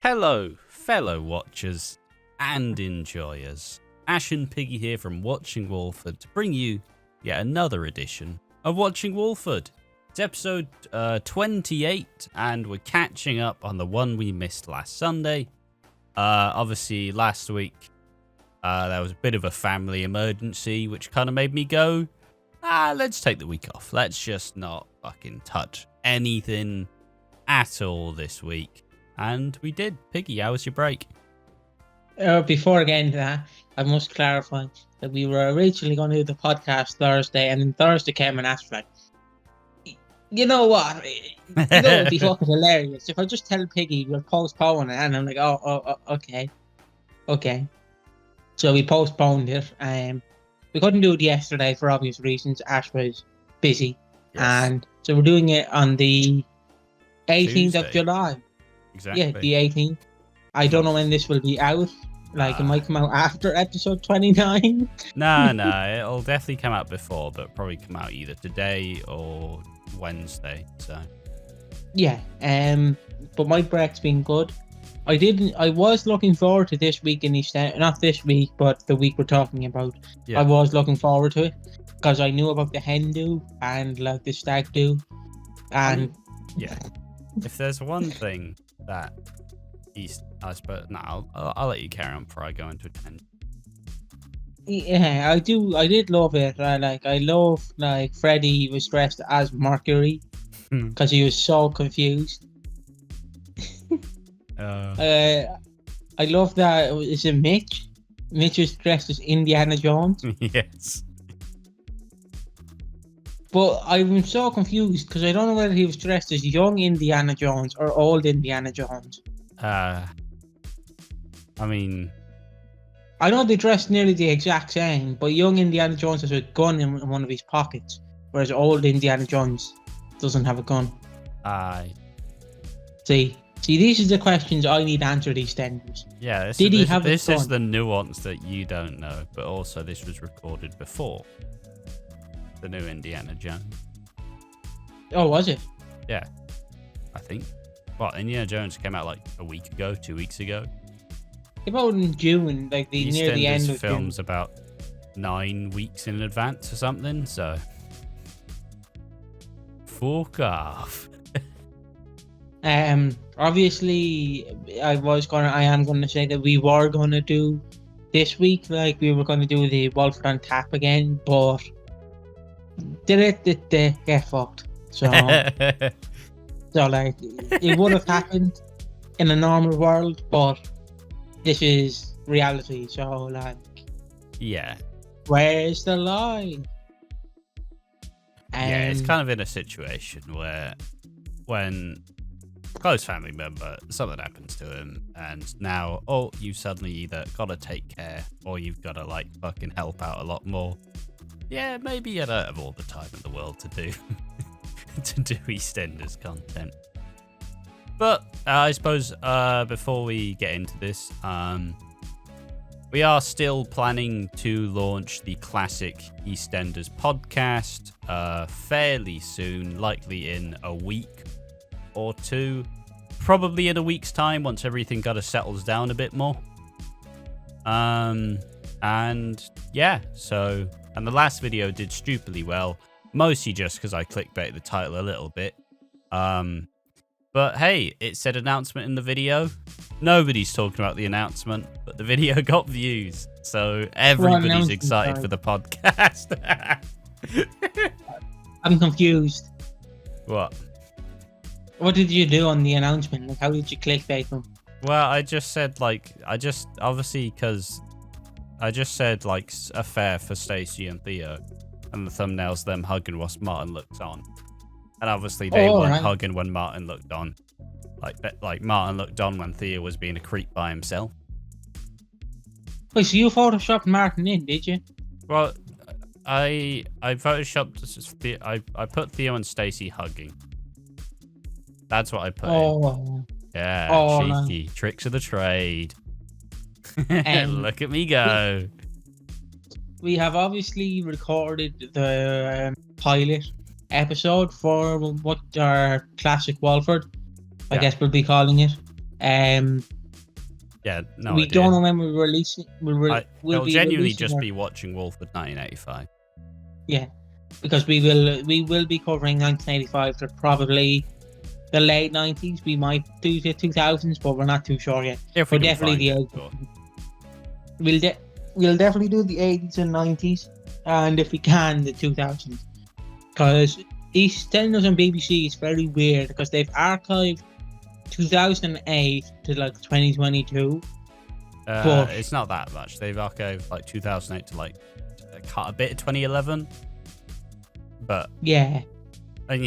Hello, fellow watchers and enjoyers. Ash and Peggy here from Watching Walford to bring you yet another edition of Watching Walford. It's episode 28 and we're catching up on the one we missed last Sunday. Obviously last week there was a bit of a family emergency which kind of made me go, let's take the week off. Let's just not fucking touch anything at all this week. And we did. Piggy, how was your break? Before getting to that, I must clarify that we were originally going to do the podcast Thursday, and then Thursday came and asked, like, you know what? It would be fucking hilarious if I just tell Piggy we'll postpone it, and I'm like, okay. So we postponed it. We couldn't do it yesterday for obvious reasons. Ash was busy, yes. And so we're doing it on the 18th Tuesday. Of July. Exactly. Yeah, the 18th. I don't know when this will be out. Like, it might come out after episode 29. No, it'll definitely come out before, but probably come out either today or Wednesday. So. Yeah. But my break's been good. I was looking forward to this week in EastEnders. Not this week, but the week we're talking about. Yeah. I was looking forward to it because I knew about the hen do and like the stag do, and yeah. If there's one thing that I suppose I'll let you carry on before I go into a tangent. Yeah, I did love it. I love Freddie was dressed as Mercury because he was so confused. I love that. Is it Mitch? Mitch was dressed as Indiana Jones. Yes. But I'm so confused because I don't know whether he was dressed as young Indiana Jones or old Indiana Jones. I mean, I know they dressed nearly the exact same, but young Indiana Jones has a gun in one of his pockets, whereas old Indiana Jones doesn't have a gun. See, these are the questions I need answered, EastEnders. Yeah, this is the nuance that you don't know, but also this was recorded before the new Indiana Jones. Oh, was it? Yeah, I think. Well, Indiana Jones came out like a week ago, 2 weeks ago. Came out in June, like near the end of film's June. About 9 weeks in advance or something, so fuck off. Obviously, I am gonna say that we were gonna do this week, like we were gonna do the Walford on Tap again, but did get fucked. So, it would have happened in a normal world, but this is reality. So, yeah, where's the line? Yeah, it's kind of in a situation where when a close family member, something happens to him, and now, you've suddenly either got to take care or you've got to fucking help out a lot more. Yeah, maybe you don't have all the time in the world to do EastEnders content. But I suppose before we get into this, we are still planning to launch the classic EastEnders podcast fairly soon, likely in a week or two, probably in a week's time once everything kind of settles down a bit more. And yeah, so. And the last video did stupidly well, mostly just because I clickbaited the title a little bit. But hey, it said announcement in the video. Nobody's talking about the announcement, but the video got views. So everybody's excited for the podcast. I'm confused. What? What did you do on the announcement? How did you clickbait them? Well, I just said obviously because I just said affair for Stacey and Theo, and the thumbnail's them hugging whilst Martin looks on, and obviously they weren't hugging when Martin looked on, like Martin looked on when Theo was being a creep by himself. Wait, so you photoshopped Martin in, did you? Well, I photoshopped. I put Theo and Stacey hugging. That's what I put. In. Yeah, cheeky tricks of the trade. Look at me go. We have obviously recorded the pilot episode for what our classic Walford, I guess we'll be calling it. Yeah, no we idea. don't know when we'll release it. It'll genuinely just or, be Watching Walford 1985. Yeah, because we will be covering 1985 to probably the late 90s. We might do the 2000s, but we're not too sure yet. If we But can definitely find the it. we'll definitely do the 80s and 90s, and if we can, the 2000s. Because EastEnders on BBC is very weird because they've archived 2008 to like 2022. But It's not that much. They've archived like 2008 to like cut a bit of 2011. But yeah, and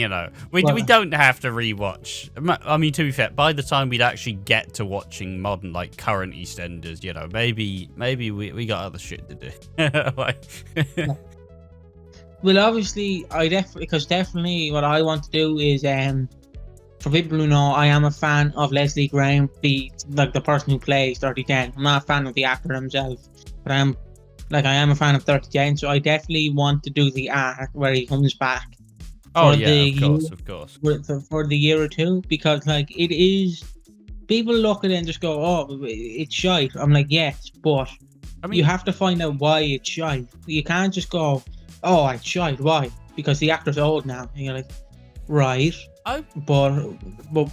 we don't have to rewatch. I mean, to be fair, by the time we'd actually get to watching modern, like current EastEnders, maybe we got other shit to do. Yeah. Well, obviously, definitely what I want to do is for people who know, I am a fan of Leslie Graham, the person who plays 3010. I'm not a fan of the actor himself, but I am a fan of 3010. So I definitely want to do the arc where he comes back. Oh yeah, of course. For the year or two, because like it is, people look at it and just go, "Oh, it's shite." I'm like, yes, but I mean, you have to find out why it's shite. You can't just go, "Oh, it's shite." Why? Because the actor's old now, and you're like, right. But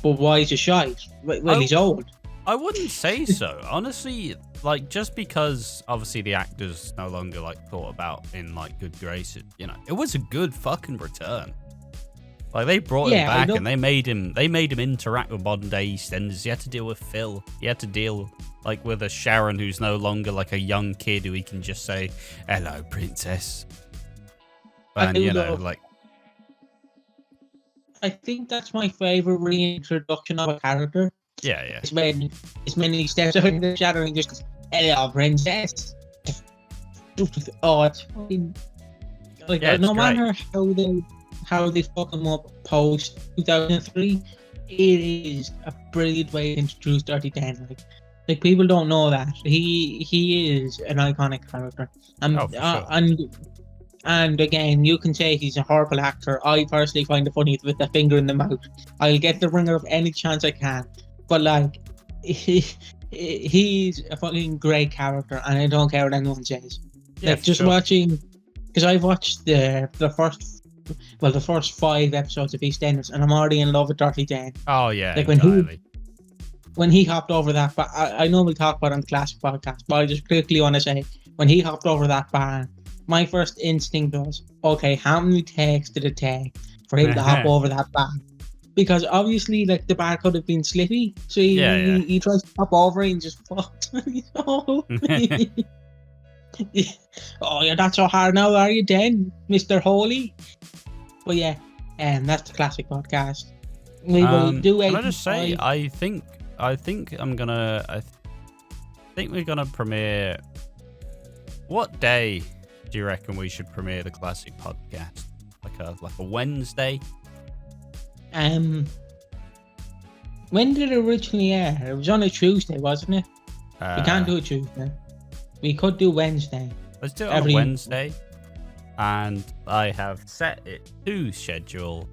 why is it shite? Well, he's old. I wouldn't say so. Honestly, like, just because obviously the actor's no longer like thought about in like good graces, it was a good fucking return. Like, they brought him back and they made him interact with modern day EastEnders. He had to deal with Phil. He had to deal like with a Sharon who's no longer like a young kid who he can just say, "Hello, princess." And I think that's my favorite reintroduction of a character. Yeah. It's when he steps out in the shadow and just goes, "Hello, princess." Oh, it's fucking like, no matter how they fuck him up post 2003, it is a brilliant way to introduce Dirty Dan. Like people don't know that he is an iconic character, and again, you can say he's a horrible actor. I personally find it funny with the finger in the mouth. I'll get the ringer of any chance I can, but like he's a fucking great character, and I don't care what anyone says. Watching, because I've watched the first 5 episodes of EastEnders, and I'm already in love with Dirty Dan. Oh yeah, like when he hopped over that, but I know we'll talk about it on the classic podcast, but I just quickly want to say, when he hopped over that barn, my first instinct was, okay, how many takes did it take for him to hop over that barn? Because obviously, like, the bar could have been slippy, so he tries to hop over it and just fucked. Oh, you're not so hard now, are you, then, Mr. Holy? But yeah, that's the classic podcast. We will do it. Can I just say, I think we're gonna premiere. What day do you reckon we should premiere the classic podcast? Like a Wednesday? When did it originally air? It was on a Tuesday, wasn't it? We can't do it Tuesday. We could do Wednesday. Let's do it on a Wednesday. And I have set it to schedule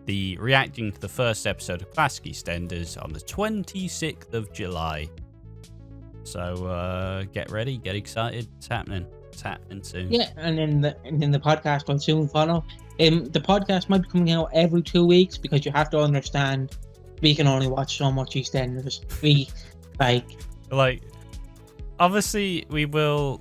the reacting to the first episode of Classic EastEnders on the 26th of July. So get ready, get excited. It's happening. It's happening soon. Yeah, and then the podcast will soon follow. The podcast might be coming out every 2 weeks, because you have to understand we can only watch so much EastEnders. We obviously we will.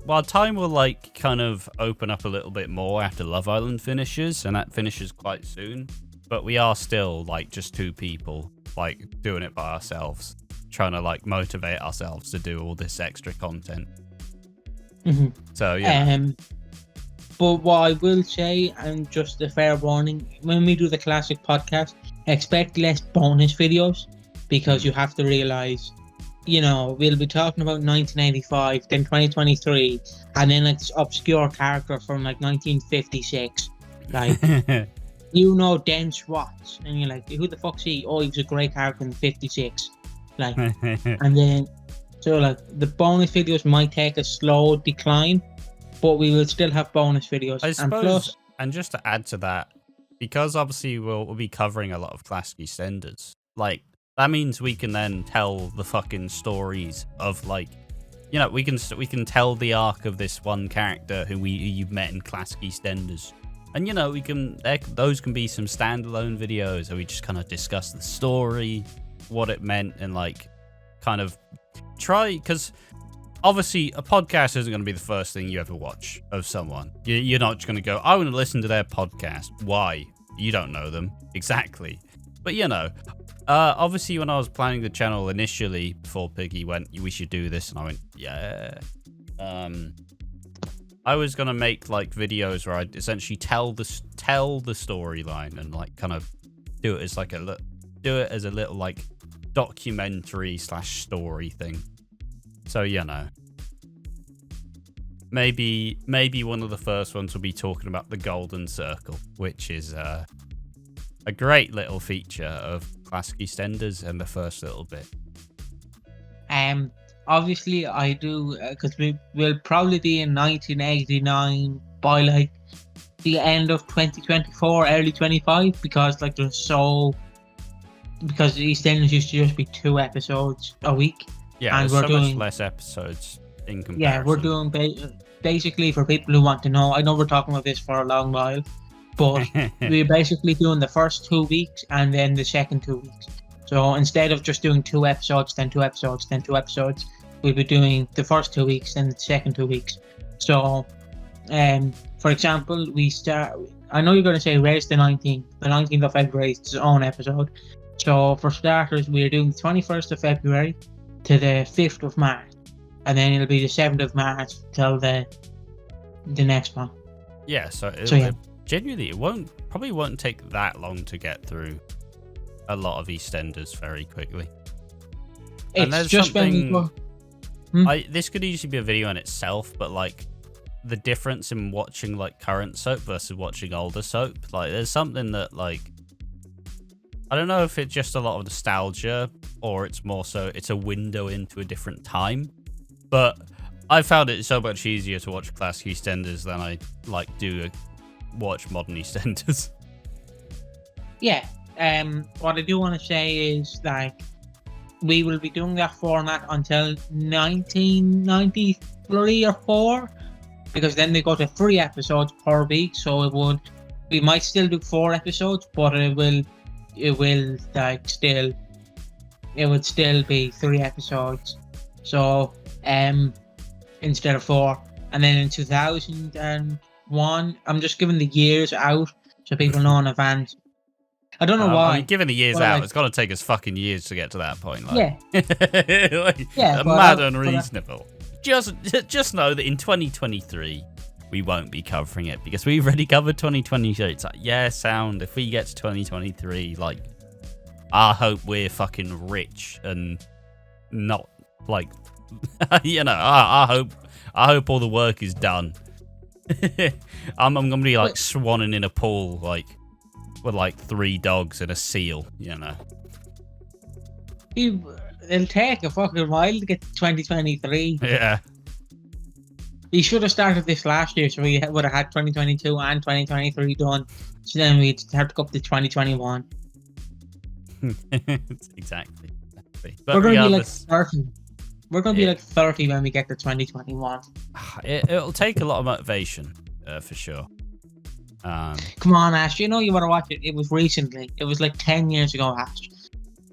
Our time will like kind of open up a little bit more after Love Island finishes, and that finishes quite soon. But we are still like just 2 people like doing it by ourselves, trying to like motivate ourselves to do all this extra content. Mm-hmm. So yeah. But what I will say, and just a fair warning, when we do the classic podcast, expect less bonus videos, because you have to realize, we'll be talking about 1985, then 2023, and then like this obscure character from like 1956, like Dennis Watts, and you're like, who the fuck's he? Oh, he was a great character in 56, like, and then so like the bonus videos might take a slow decline, but we will still have bonus videos. I suppose, and just to add to that, because obviously we'll be covering a lot of classic EastEnders, like That means we can then tell the fucking stories of like, you know, we can tell the arc of this one character who you've met in classic EastEnders. And, you know, those can be some standalone videos where we just kind of discuss the story, what it meant, and like kind of try, because obviously a podcast isn't going to be the first thing you ever watch of someone. You're not just going to go, I want to listen to their podcast. Why? You don't know them. Exactly. But, you know, obviously when I was planning the channel initially, before Peggy went, we should do this, and I went, yeah. I was gonna make like videos where I'd essentially tell the storyline and like kind of do it as a little like documentary / story thing. So, you know, maybe one of the first ones will be talking about the Golden Circle, which is a great little feature of classic EastEnders and the first little bit. Obviously, I do, because we will probably be in 1989 by like the end of 2024, early 25, because like because EastEnders used to just be 2 episodes a week. Yeah, and we're doing much less episodes in comparison. Yeah, we're doing basically, for people who want to know. I know we're talking about this for a long while, but we're basically doing the first 2 weeks and then the second 2 weeks. So instead of just doing 2 episodes, then 2 episodes, then 2 episodes, we'll be doing the first 2 weeks and the second 2 weeks. So, for example, I know you're going to say race the 19th. The 19th of February is its own episode. So for starters, we're doing the 21st of February to the 5th of March. And then it'll be the 7th of March till the next one. Yeah, genuinely, it probably won't take that long to get through a lot of EastEnders very quickly. And there's just something. This could easily be a video in itself, but like the difference in watching like current soap versus watching older soap, like there's something that like I don't know if it's just a lot of nostalgia or it's more so it's a window into a different time. But I found it so much easier to watch classic EastEnders than I like watch modern EastEnders. Yeah. What I do want to say is like we will be doing that format until 1993 or 4, because then they go to 3 episodes per week. So we might still do 4 episodes, but it would still be 3 episodes. So instead of 4, and then in 2001, I'm just giving the years out so people know in advance. I don't know why. I mean, given the years out, it's got to take us fucking years to get to that point. Like. Yeah. Mad unreasonable. Just know that in 2023, we won't be covering it because we've already covered 2022. It's like, yeah, sound. If we get to 2023, like, I hope we're fucking rich and not like, you know, I hope all the work is done. I'm gonna be like swanning in a pool, like. With like 3 dogs and a seal, you know. It'll take a fucking while to get to 2023. Yeah. We should have started this last year, so we would have had 2022 and 2023 done. So then we'd have to go up to 2021. Exactly. But we're going to be like 30. We're going to be like 30 when we get to 2021. It'll take a lot of motivation, for sure. Come on, Ash. You know you want to watch it. It was recently. It was like 10 years ago, Ash.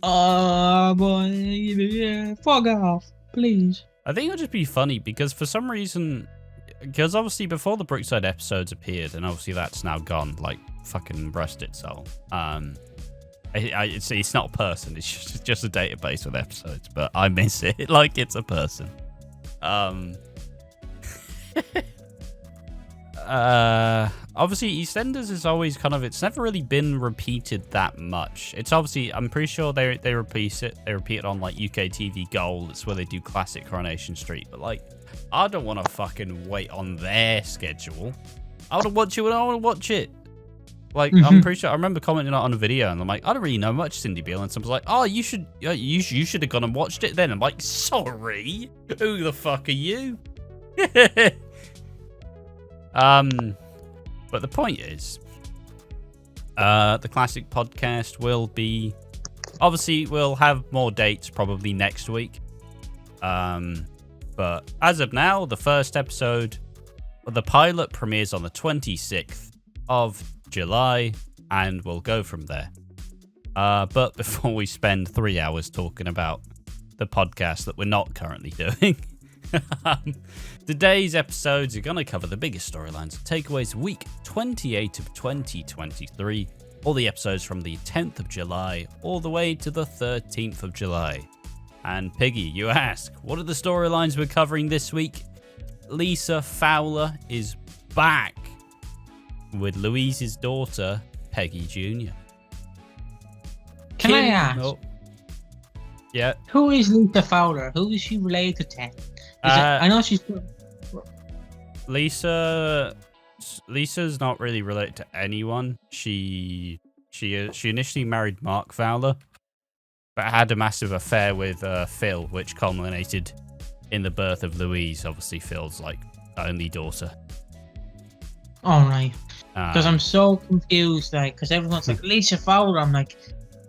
Oh, boy. Yeah, fuck off. Please. I think it'll just be funny because for some reason... Because obviously before the Brookside episodes appeared, and obviously that's now gone, like, fucking rusted soul. It's not a person. It's just a database with episodes, but I miss it like it's a person. Obviously EastEnders is always kind of, it's never really been repeated that much. It's obviously, I'm pretty sure they repeat it on like UK TV Gold. It's where they do classic Coronation Street, but like I don't want to fucking wait on their schedule. I want to watch it when I want to watch it. Like I'm pretty sure I remember commenting on a video and I'm like, I don't really know much Cindy Beale, and someone's like, oh, you should have gone and watched it then. I'm like, sorry, who the fuck are you? But the point is, the classic podcast will be Obviously, we'll have more dates probably next week. But as of now, the first episode, the pilot premieres on the 26th of July, and we'll go from there. But before we spend 3 hours talking about the podcast that we're not currently doing, today's episodes are going to cover the biggest storylines and takeaways week 28 of 2023, all the episodes from the 10th of July all the way to the 13th of July. And Peggy, you ask, what are the storylines we're covering this week? Lisa Fowler is back with Louise's daughter, Peggy Jr. Can I ask? Oh, yeah. Who is Lisa Fowler? Who is she related to? I know she's... Lisa's not really related to anyone. She initially married Mark Fowler, but had a massive affair with Phil, which culminated in the birth of Louise. Obviously, Phil's like only daughter. All right. Because I'm so confused, like, because everyone's like Lisa Fowler. I'm like,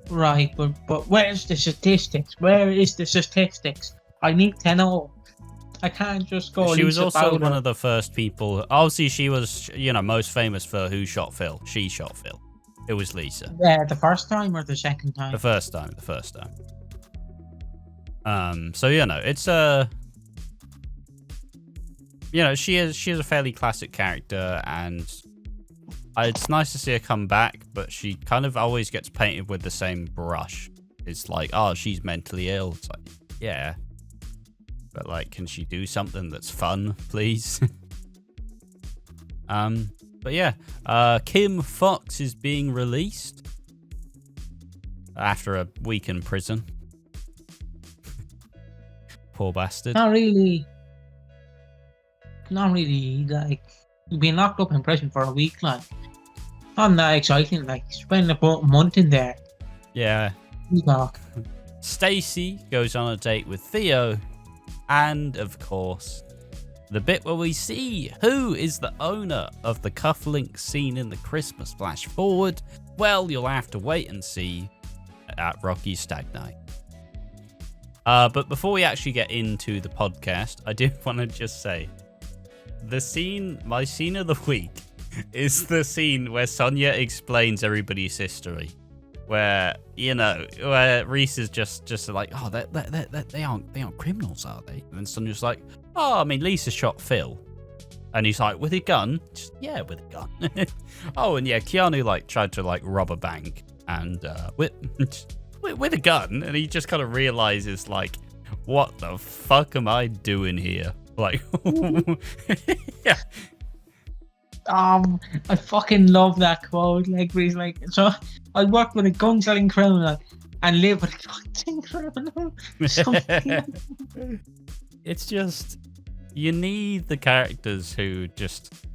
right, but where's the statistics? Where is the statistics? I need to know. I can't just go. She was Lisa also Fowler. one of the first people. Obviously, she was, most famous for Who Shot Phil. She shot Phil. It was Lisa. The first time or the second time? The first time. So it's she is a fairly classic character, and it's nice to see her come back, but she kind of always gets painted with the same brush. It's like, oh, she's mentally ill. It's like, yeah. But like, can she do something that's fun, please? But yeah, Kim Fox is being released after a week in prison. Poor bastard. Not really, like, being locked up in prison for a week, like, not that exciting, like, spending about a month in there. Yeah. Stacey goes on a date with Theo, and of course, the bit where we see who is the owner of the cufflink seen in the Christmas flash forward, well, you'll have to wait and see at Rocky's Stag Night. But before we actually get into the podcast, I do want to just say, my scene of the week is the scene where Sonia explains everybody's history. Where Reese is just like, oh, they aren't criminals, are they? And then Sonia's like, oh, I mean, Lisa shot Phil, and he's like, with a gun? Yeah, with a gun. Oh, and yeah, Keanu like tried to like rob a bank, and with a gun, and he just kind of realizes like, what the fuck am I doing here? Like, yeah. I fucking love that quote. Like, where he's like, so I work with a gun-selling criminal and live with a gun-selling criminal. It's just, you need the characters who just,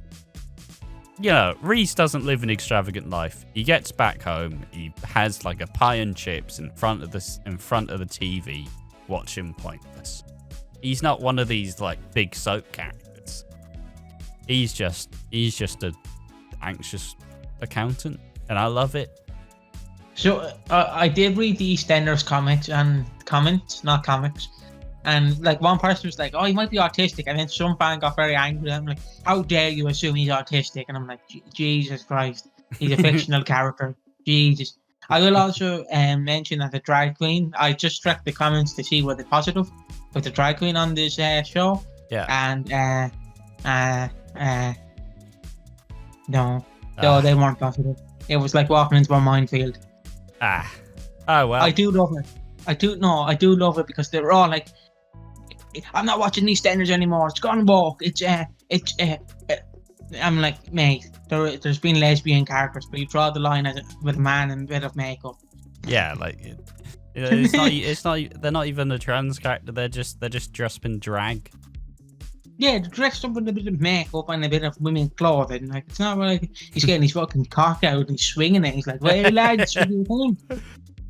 Reese doesn't live an extravagant life. He gets back home. He has like a pie and chips in front of the TV, watching Pointless. He's not one of these like big soap characters. He's just a anxious accountant, and I love it. So I did read the EastEnders comments, not comics, and like one person was like, "Oh, he might be autistic," and then some fan got very angry. I'm like, "How dare you assume he's autistic?" And I'm like, "Jesus Christ, he's a fictional character." Jesus. I will also mention that the drag queen. I just checked the comments to see were they positive with the drag queen on this show. Yeah. And no, they weren't positive. It was like walking into a minefield. Oh well. I do love it. I do love it because they're all like, I'm not watching EastEnders anymore. It's gone woke. I'm like, mate, there's been lesbian characters, but you draw the line with a man and a bit of makeup. Yeah, like it's not. They're not even a trans character. They're just dressed in drag. Yeah, dressed up with a bit of makeup and a bit of women's clothing. Like, it's not like he's getting his fucking cock out and he's swinging it. He's like, "Well, lads, what are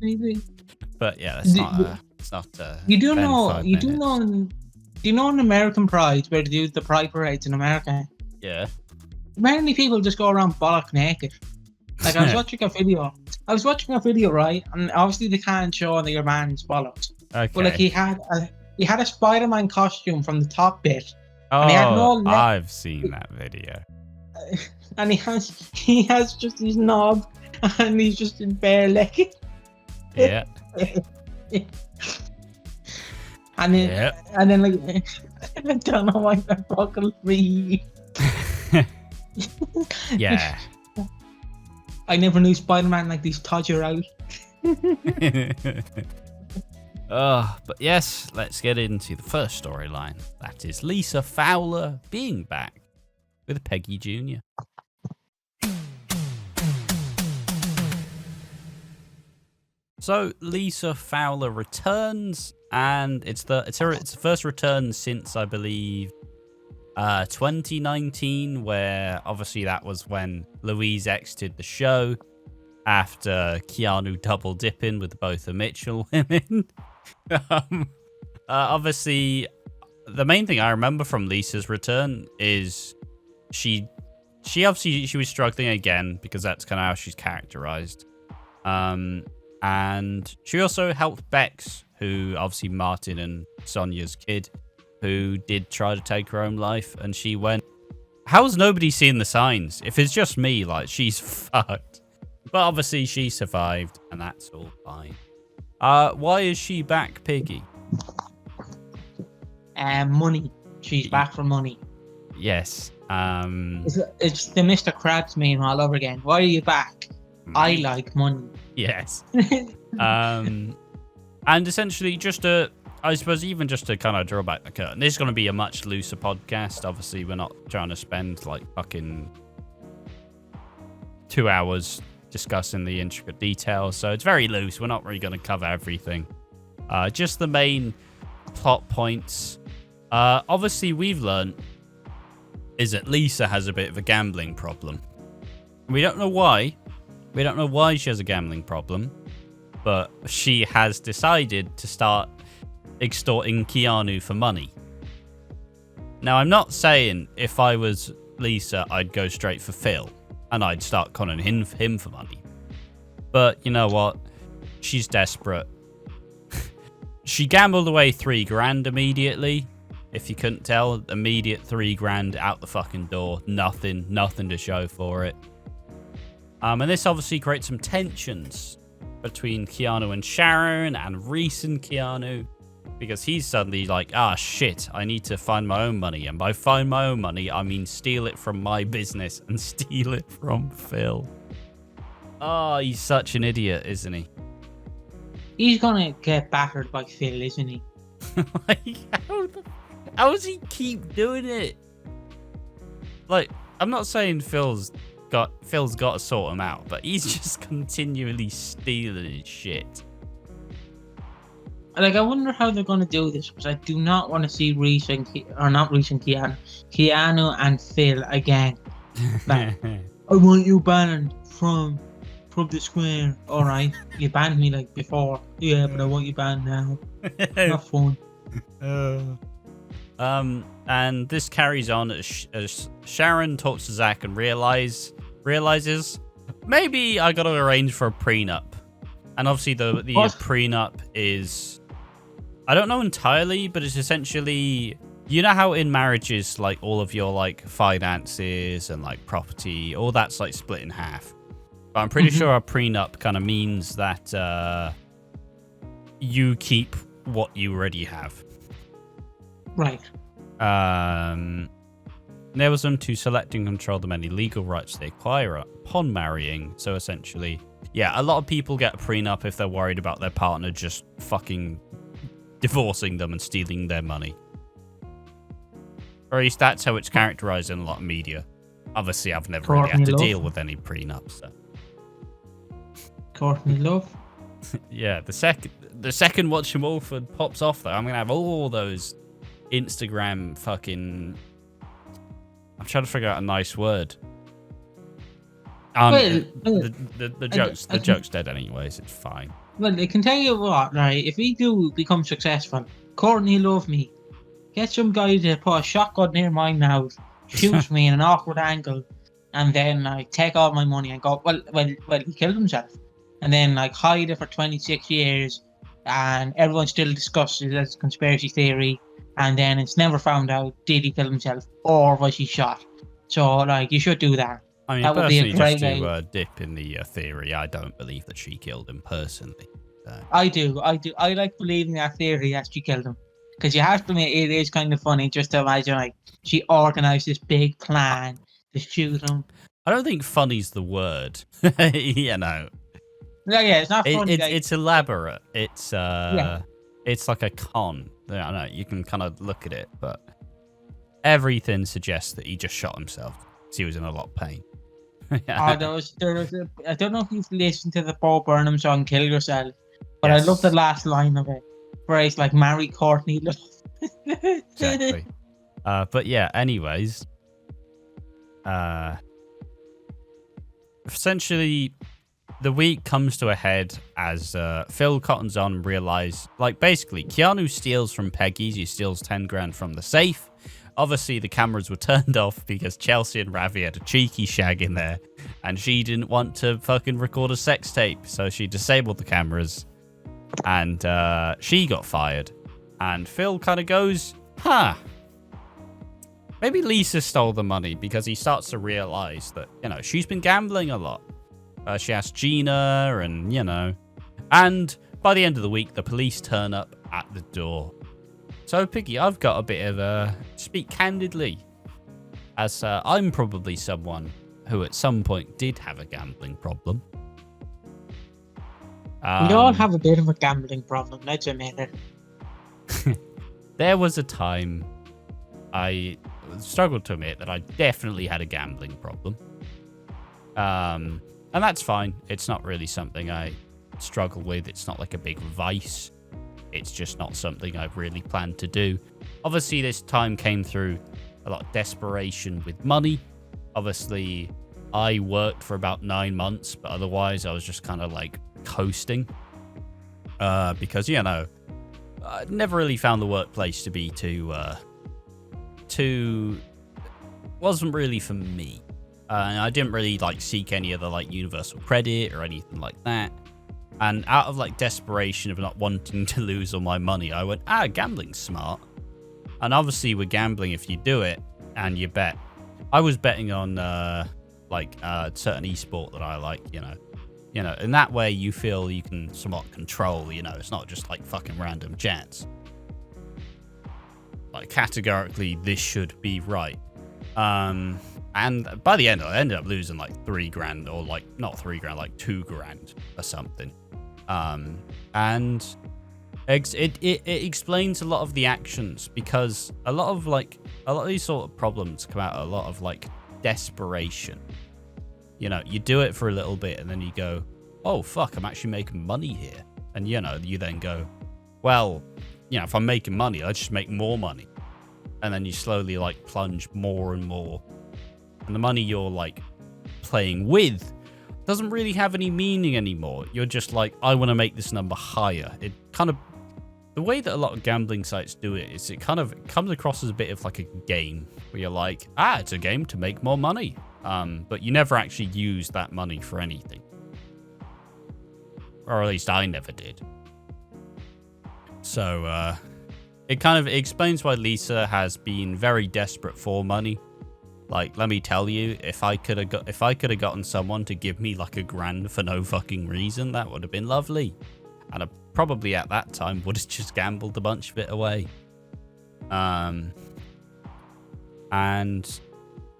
you doing?" But yeah, it's not. You do know in American Pride where they do the Pride parades in America? Yeah. Many people just go around bollock naked. Like, I was watching a video. Right? And obviously they can't show that your man's bollocks. Okay. But like he had a Spider-Man costume from the top bit. And he had no I've seen that video. And he has just his knob and he's just in bare leggings. Yeah. and then like I don't know why that buckled me. Yeah. I never knew Spider-Man like these Todger out. But yes, let's get into the first storyline. That is Lisa Fowler being back with Peggy Jr. So Lisa Fowler returns, and it's her first return since, I believe, 2019, where obviously that was when Louise exited the show after Keanu double dipping with both the Mitchell women. Obviously, the main thing I remember from Lisa's return is she was struggling again, because that's kind of how she's characterized. And she also helped Bex, who obviously Martin and Sonia's kid, who did try to take her own life, and she went, how's nobody seeing the signs? If it's just me, like, she's fucked. But obviously she survived, and that's all fine. Why is she back, Piggy? Money. She's back for money. Yes. It's the Mr. Krabs meme all over again. Why are you back? I like money. Yes. And essentially, I suppose even just to kind of draw back the curtain, this is going to be a much looser podcast. Obviously, we're not trying to spend like fucking 2 hours discussing the intricate details, so it's very loose. We're not really going to cover everything. Just the main plot points. Obviously, we've learned is that Lisa has a bit of a gambling problem. We don't know why. We don't know why she has a gambling problem, but she has decided to start extorting Keanu for money. Now, I'm not saying if I was Lisa, I'd go straight for Phil and I'd start conning him for money. But you know what? She's desperate. She gambled away $3,000 immediately. If you couldn't tell, immediate $3,000 out the fucking door. Nothing to show for it. And this obviously creates some tensions between Keanu and Sharon, and Reese and Keanu, because he's suddenly like, shit, I need to find my own money. And by find my own money, I mean steal it from my business and steal it from Phil. He's such an idiot, isn't he? He's gonna get battered by Phil, isn't he? Like, how does he keep doing it? Like, I'm not saying Phil's got to sort him out, but he's just continually stealing his shit. Like, I wonder how they're gonna do this, because I do not want to see Keanu and Phil again. Like, I want you banned from the square. All right, you banned me like before. Yeah, but I want you banned now. Not fun. And this carries on as Sharon talks to Zach and realizes maybe I got to arrange for a prenup. And obviously the prenup is, I don't know entirely, but it's essentially, you know how in marriages, like all of your like finances and like property, all that's like split in half. But I'm pretty sure a prenup kind of means that you keep what you already have. Right. Enables them to select and control the many legal rights they acquire upon marrying. So essentially, yeah, a lot of people get a prenup if they're worried about their partner just fucking divorcing them and stealing their money. Or at least that's how it's characterized in a lot of media. Obviously, I've never really had to deal with any prenups. So. Courtney Love. Yeah, the second Watching Walford pops off though, I'm gonna have all those Instagram fucking, I'm trying to figure out a nice word. The joke's dead anyways, it's fine. Well, I can tell you what, right, if we do become successful, Courtney Love me, get some guy to put a shotgun near my mouth, shoots me in an awkward angle, and then like take all my money and go, well, he killed himself, and then like hide it for 26 years, and everyone still discusses it as a conspiracy theory, and then it's never found out did he kill himself or was he shot. So like you should do that. I mean, That would be a personally, great just way. to dip in the theory, I don't believe that she killed him personally. I do. I like believing that theory that she killed him. Because you have to admit, it is kind of funny just to imagine, like, she organised this big plan to shoot him. I don't think funny's the word. You know. Yeah, it's not funny. It's elaborate. It's like a con. I know, you can kind of look at it, but everything suggests that he just shot himself because he was in a lot of pain. I don't know if you've listened to the Bo Burnham song "Kill Yourself," but Yes. I love the last line of it, where it's like "Marry Courtney Love." Exactly. But yeah, anyways, essentially, the week comes to a head as Phil cottons on realize, like, basically, Keanu steals from Peggy's. He steals 10 grand from the safe. Obviously, the cameras were turned off because Chelsea and Ravi had a cheeky shag in there, and she didn't want to fucking record a sex tape, so she disabled the cameras, and she got fired. And Phil kind of goes, maybe Lisa stole the money, because he starts to realize that, you know, she's been gambling a lot. She asked Gina, and, you know, and by the end of the week, the police turn up at the door. So, Piggy, I've got a bit of speak candidly, as I'm probably someone who at some point did have a gambling problem. We all have a bit of a gambling problem, let's admit it. There was a time I struggled to admit that I definitely had a gambling problem. And that's fine. It's not really something I struggle with. It's not like a big vice. It's just not something I've really planned to do. Obviously, this time came through a lot of desperation with money. Obviously, I worked for about 9 months, but otherwise I was just kind of like coasting. Because, you know, I never really found the workplace to be too wasn't really for me. I didn't really like seek any other like universal credit or anything like that. And out of like desperation of not wanting to lose all my money, I went, gambling's smart. And obviously with gambling, if you do it and you bet, I was betting on certain esport that I like, you know, in that way you feel you can somewhat control, you know, it's not just like fucking random chance. Like categorically, this should be right. And by the end, I ended up losing like 3 grand, or like not 3 grand, like 2 grand or something. And it explains a lot of the actions, because a lot of these sort of problems come out of a lot of like desperation. You know, you do it for a little bit and then you go, oh fuck, I'm actually making money here. And you know, you then go, well, you know, if I'm making money, I just make more money. And then you slowly like plunge more and more. And the money you're like playing with doesn't really have any meaning anymore. You're just like, I want to make this number higher. It kind of, the way that a lot of gambling sites do it is it kind of comes across as a bit of like a game where you're like, it's a game to make more money. But you never actually use that money for anything. Or at least I never did. So, it kind of explains why Lisa has been very desperate for money. Like, let me tell you, if I could have gotten someone to give me like $1 grand for no fucking reason, that would have been lovely. And I probably at that time would have just gambled a bunch of it away. And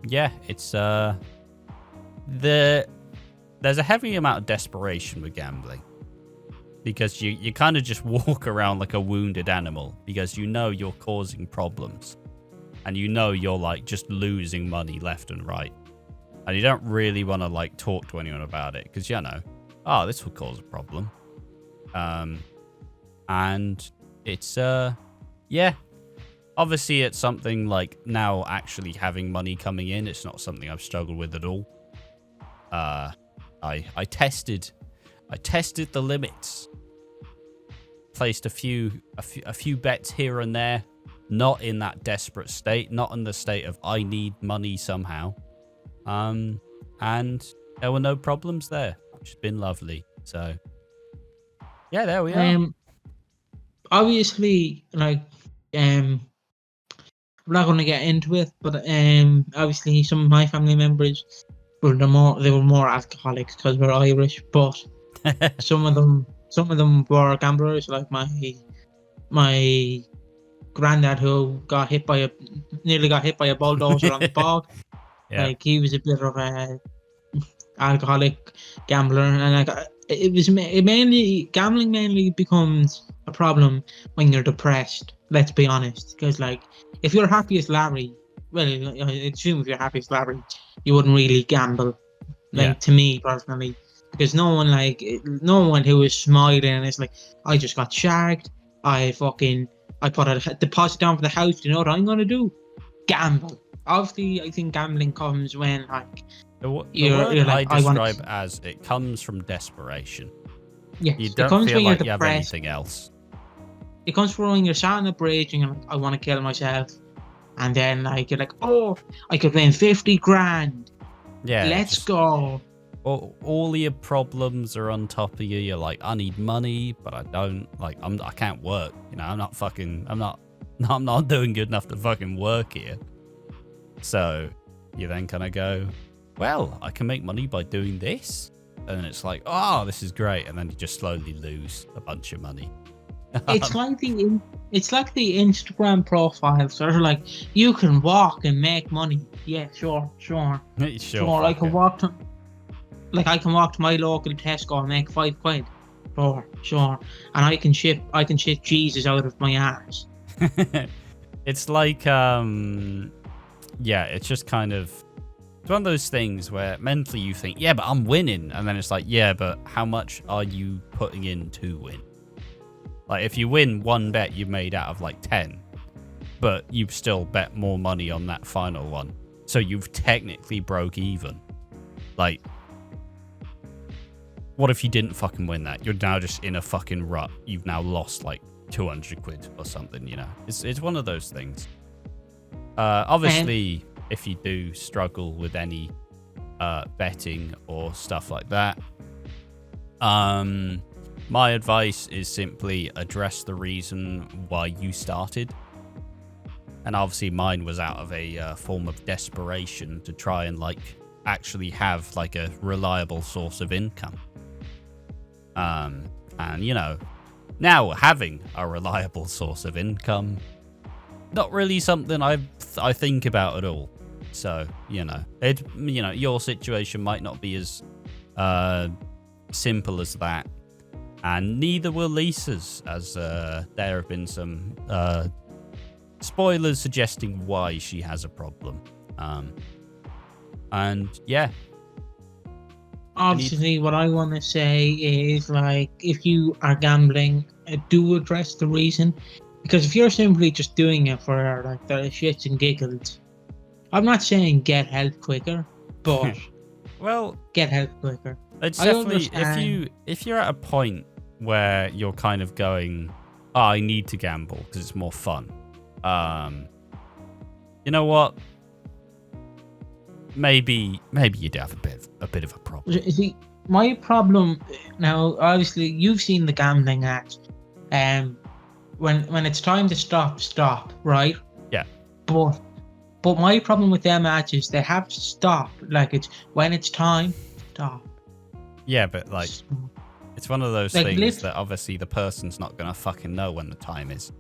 yeah, it's there's a heavy amount of desperation with gambling, because you kind of just walk around like a wounded animal, because you know you're causing problems. And you know you're like just losing money left and right. And you don't really want to like talk to anyone about it, because you know, this will cause a problem. And it's obviously it's something like now actually having money coming in, it's not something I've struggled with at all. I tested the limits. Placed a few bets here and there. Not in that desperate state, not in the state of I need money somehow. And and there were no problems there, which has been lovely. So, yeah, there we are. Obviously, like, I'm not going to get into it, but obviously, some of my family members they were more alcoholics because we're Irish, but some of them were gamblers, like my granddad who nearly got hit by a bulldozer on the bog. Yeah. Like, he was a bit of a alcoholic gambler, and like gambling mainly becomes a problem when you're depressed. Let's be honest, because like if you're happy as Larry, well, I assume if you're happy as Larry, you wouldn't really gamble. Like, Yeah. to me personally, because no one who is smiling and is like, I just got shagged. I put a deposit down for the house. You know what I'm gonna do? Gamble. Obviously, I think gambling comes when like The word you're like, I describe as it comes from desperation. yes, You it don't comes feel when you're like you have depressed. anything else. It comes from when you're sat on a bridge and you're like, I want to kill myself, and then like you're like, oh, I could win 50 grand. Yeah. Let's go. All your problems are on top of you. You're like, I need money, but I don't. Like, I can't work. You know, I'm not doing good enough to fucking work here. So you then kind of go, well, I can make money by doing this. And then it's like, oh, this is great. And then you just slowly lose a bunch of money. It's like the Instagram profile, sort of like, you can walk and make money. Yeah, sure. Sure. I can walk to my local Tesco and make £5. Sure. And I can ship Jesus out of my ass. It's like, yeah, it's just kind of, it's one of those things where mentally you think, yeah, but I'm winning. And then it's like, yeah, but how much are you putting in to win? Like, if you win one bet you've made out of like 10, but you've still bet more money on that final one. So you've technically broke even. Like, what if you didn't fucking win that? You're now just in a fucking rut. You've now lost like 200 quid or something, you know? It's one of those things. Obviously, if you do struggle with any betting or stuff like that, my advice is simply address the reason why you started. And obviously mine was out of a form of desperation to try and like actually have like a reliable source of income. And you know, now having a reliable source of income, not really something I think about at all. So, you know, your situation might not be as simple as that. And neither will Lisa's, as there have been some spoilers suggesting why she has a problem. And yeah. Obviously, what I want to say is, like, if you are gambling, do address the reason. Because if you're simply just doing it for like the shits and giggles, I'm not saying get help quicker, but well, get help quicker. It's definitely if you're at a point where you're kind of going, oh, I need to gamble because it's more fun. You know what? Maybe you'd have a bit of a problem. See, my problem now, obviously, you've seen the gambling act. When it's time to stop, right? Yeah. But my problem with them ads is they have to stop. Like, it's when it's time, stop. Yeah, but like, it's one of those like, things that obviously the person's not gonna fucking know when the time is.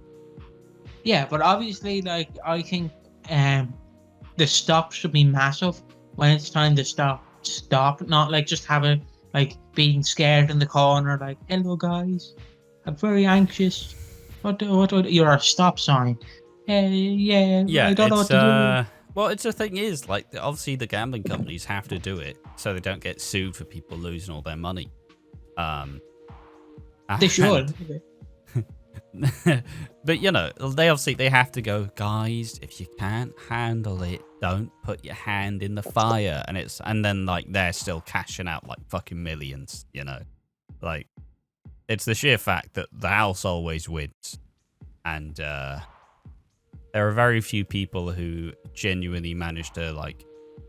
Yeah, but obviously, like, I think the stop should be massive. When it's time to stop, not like just have it like being scared in the corner, like, hello guys, I'm very anxious. What you're a stop sign. Yeah, I don't know what to do. Well, it's the thing is, like, obviously the gambling companies have to do it so they don't get sued for people losing all their money. They should. But you know, they have to go, guys, if you can't handle it, don't put your hand in the fire. And then like they're still cashing out like fucking millions, you know. Like, it's the sheer fact that the house always wins. And there are very few people who genuinely manage to like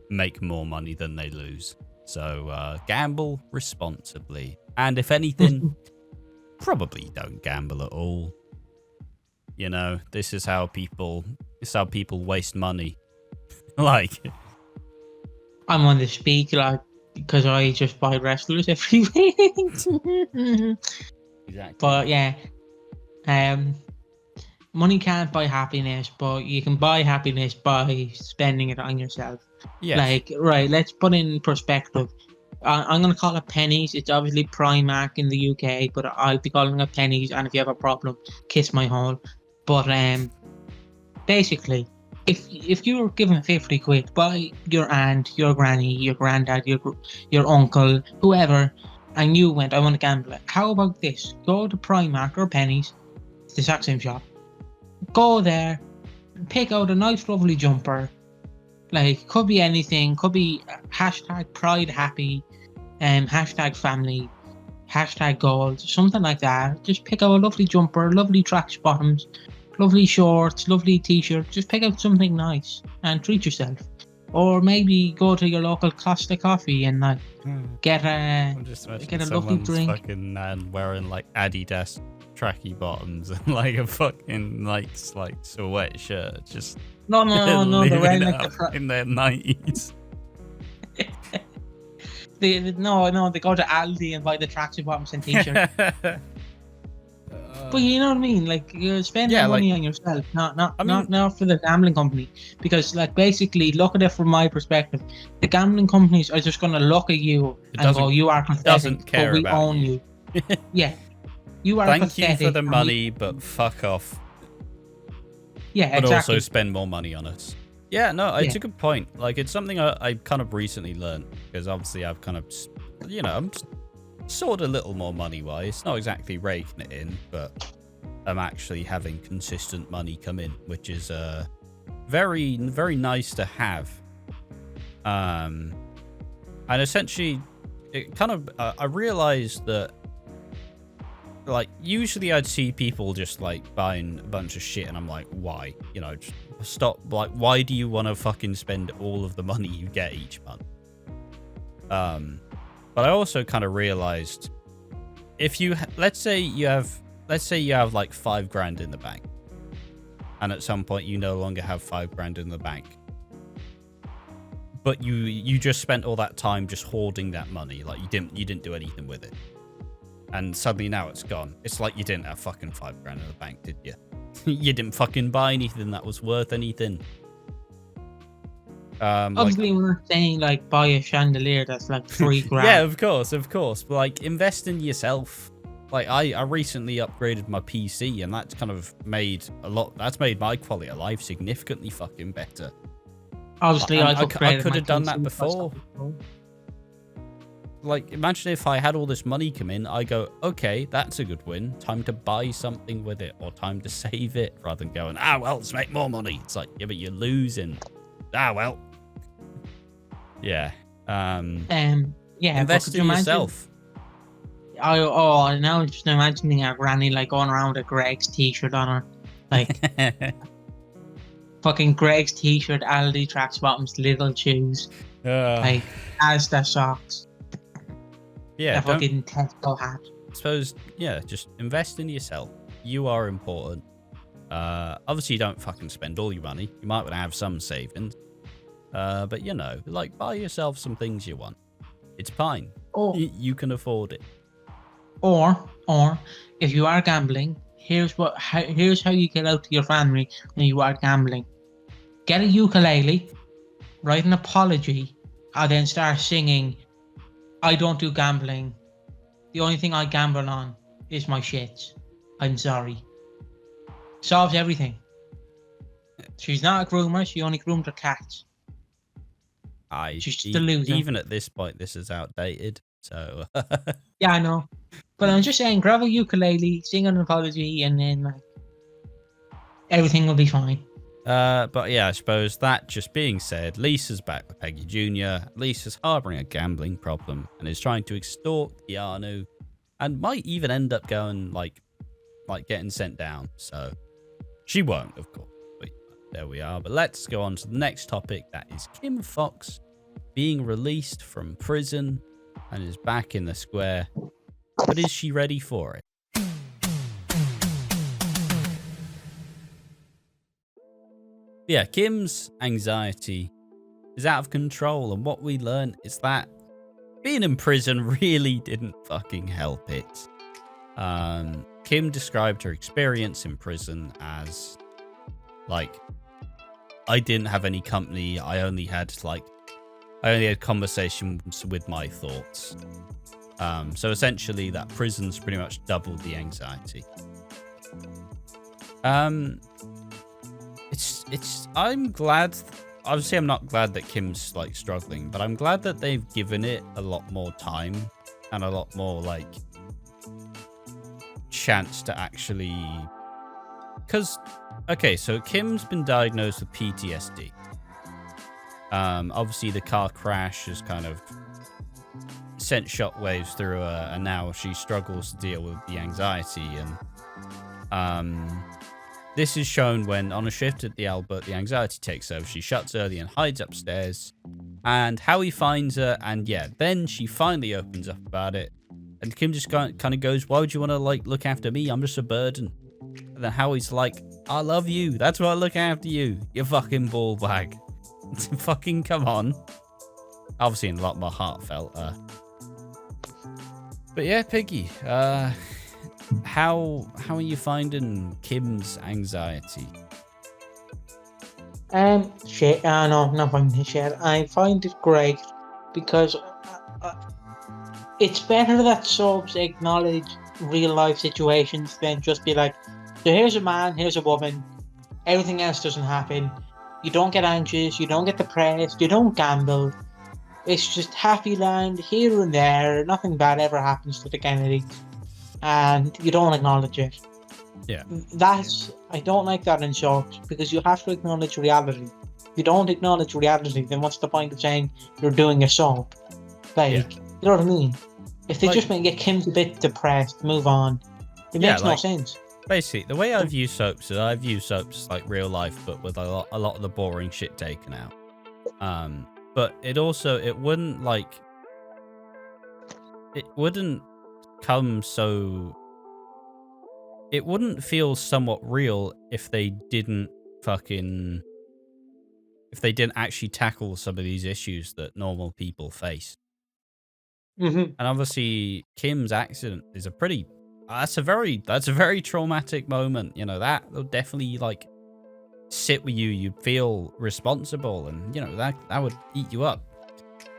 make more money than they lose. So gamble responsibly. And if anything, probably don't gamble at all. You know, this is how people waste money. Like, I'm on the speak like because I just buy wrestlers every week. exactly. But yeah, money can't buy happiness, but you can buy happiness by spending it on yourself. Yes. Like, right, let's put in perspective. I'm going to call it pennies. It's obviously Primark in the UK, but I'll be calling it pennies. And if you have a problem, kiss my hole. But basically, if you were given 50 quid by your aunt, your granny, your granddad, your uncle, whoever, and you went, I want to gamble it. How about this? Go to Primark or pennies, it's the exact same shop. Go there, pick out a nice, lovely jumper. Like, could be anything. Could be hashtag pride happy, hashtag family, hashtag gold, something like that. Just pick out a lovely jumper, lovely tracks bottoms, lovely shorts, lovely t-shirt. Just pick out something nice and treat yourself. Or maybe go to your local Costa Coffee and like get a lovely drink. Fucking wearing like Adidas tracky bottoms and like a fucking like sweatshirt. Just no, they're wearing like in their 90s. They go to Aldi and buy the tracksuit bottoms and t-shirt. But you know what I mean? Like, you spend that money on yourself, not for the gambling company. Because, like, basically, look at it from my perspective. The gambling companies are just going to look at you and go, "You are pathetic, but we own you." Yeah, you are pathetic. Thank you for the money, but fuck off. Yeah, exactly. But also spend more money on us. Yeah, no, it's a good point. Like, it's something I kind of recently learned, because obviously I've kind of, I'm just sort of a little more money-wise. Not exactly raking it in, but I'm actually having consistent money come in, which is very, very nice to have. And essentially, it kind of, I realized that, like, usually I'd see people just, like, buying a bunch of shit, and I'm like, why? You know, just stop. Like, why do you want to fucking spend all of the money you get each month? But I also kind of realized, if you, let's say you have like $5,000 in the bank, and at some point you no longer have $5,000 in the bank, but you just spent all that time just hoarding that money, like you didn't do anything with it, and suddenly now it's gone. It's like you didn't have fucking $5,000 in the bank, did you? You didn't fucking buy anything that was worth anything. Obviously, we're not saying like buy a chandelier that's like $3,000. Yeah, of course. But like, invest in yourself. Like, I recently upgraded my PC, and that's kind of made my quality of life significantly fucking better. Obviously, I could have done that before. Like, imagine if I had all this money come in, I go, okay, that's a good win. Time to buy something with it, or time to save it, rather than going, well, let's make more money. It's like, yeah, but you're losing. Well. Yeah. Invest in yourself. Now I'm just imagining a granny like going around with a Greg's t-shirt on her, like fucking Greg's t-shirt, Aldi tracks bottoms, little shoes, like Asda socks. Yeah, a fucking Tesco hat. I suppose, yeah, just invest in yourself. You are important. Obviously, you don't fucking spend all your money. You might want to have some savings. But, like, buy yourself some things you want. It's fine. You can afford it. Or if you are gambling, here's how you get out to your family when you are gambling. Get a ukulele, write an apology, and then start singing, "I don't do gambling. The only thing I gamble on is my shits. I'm sorry." Solves everything. She's not a groomer. She only groomed her cats. She's just a loser. Even at this point, this is outdated. So yeah, I know. But I'm just saying, grab a ukulele, sing an apology, and then like everything will be fine. But yeah, I suppose that just being said, Lisa's back with Peggy Jr. Lisa's harboring a gambling problem and is trying to extort Keanu, and might even end up going like getting sent down. So she won't, of course. But there we are. But let's go on to the next topic. That is Kim Fox being released from prison and is back in the square. But is she ready for it? Yeah, Kim's anxiety is out of control, and what we learn is that being in prison really didn't fucking help it. Kim described her experience in prison as, like, I didn't have any company. I only had conversations with my thoughts. So essentially, that prison's pretty much doubled the anxiety. I'm glad. Obviously, I'm not glad that Kim's like struggling, but I'm glad that they've given it a lot more time and a lot more like chance to actually. Because, okay, so Kim's been diagnosed with PTSD. Obviously, the car crash has kind of sent shockwaves through her, and now she struggles to deal with the anxiety. And this is shown when, on a shift at the Albert, the anxiety takes over. She shuts early and hides upstairs. And Howie finds her, and yeah, then she finally opens up about it. And Kim just kind of goes, why would you want to, like, look after me? I'm just a burden. And then Howie's like, I love you. That's why I look after you. You fucking ball bag. Fucking come on. Obviously, a lot more heartfelt. But yeah, Peggy, how are you finding Kim's anxiety? Shit. No, not finding it shit. I find it great because it's better that subs acknowledge real life situations than just be like, so here's a man, here's a woman, everything else doesn't happen. You don't get anxious, you don't get depressed, you don't gamble. It's just happy land here and there. Nothing bad ever happens to the Kennedys, and you don't acknowledge it. Yeah. I don't like that in shows because you have to acknowledge reality. If you don't acknowledge reality, then what's the point of saying you're doing a soap? Like, you know what I mean? If they just get Kim's a bit depressed, move on. It makes no sense. Basically, the way I view soaps is I view soaps like real life, but with a lot of the boring shit taken out. But it wouldn't feel somewhat real if they didn't actually tackle some of these issues that normal people face. Mm-hmm. And obviously, Kim's accident is that's a very traumatic moment. You know, that'll definitely like sit with you. You feel responsible, and you know that would eat you up.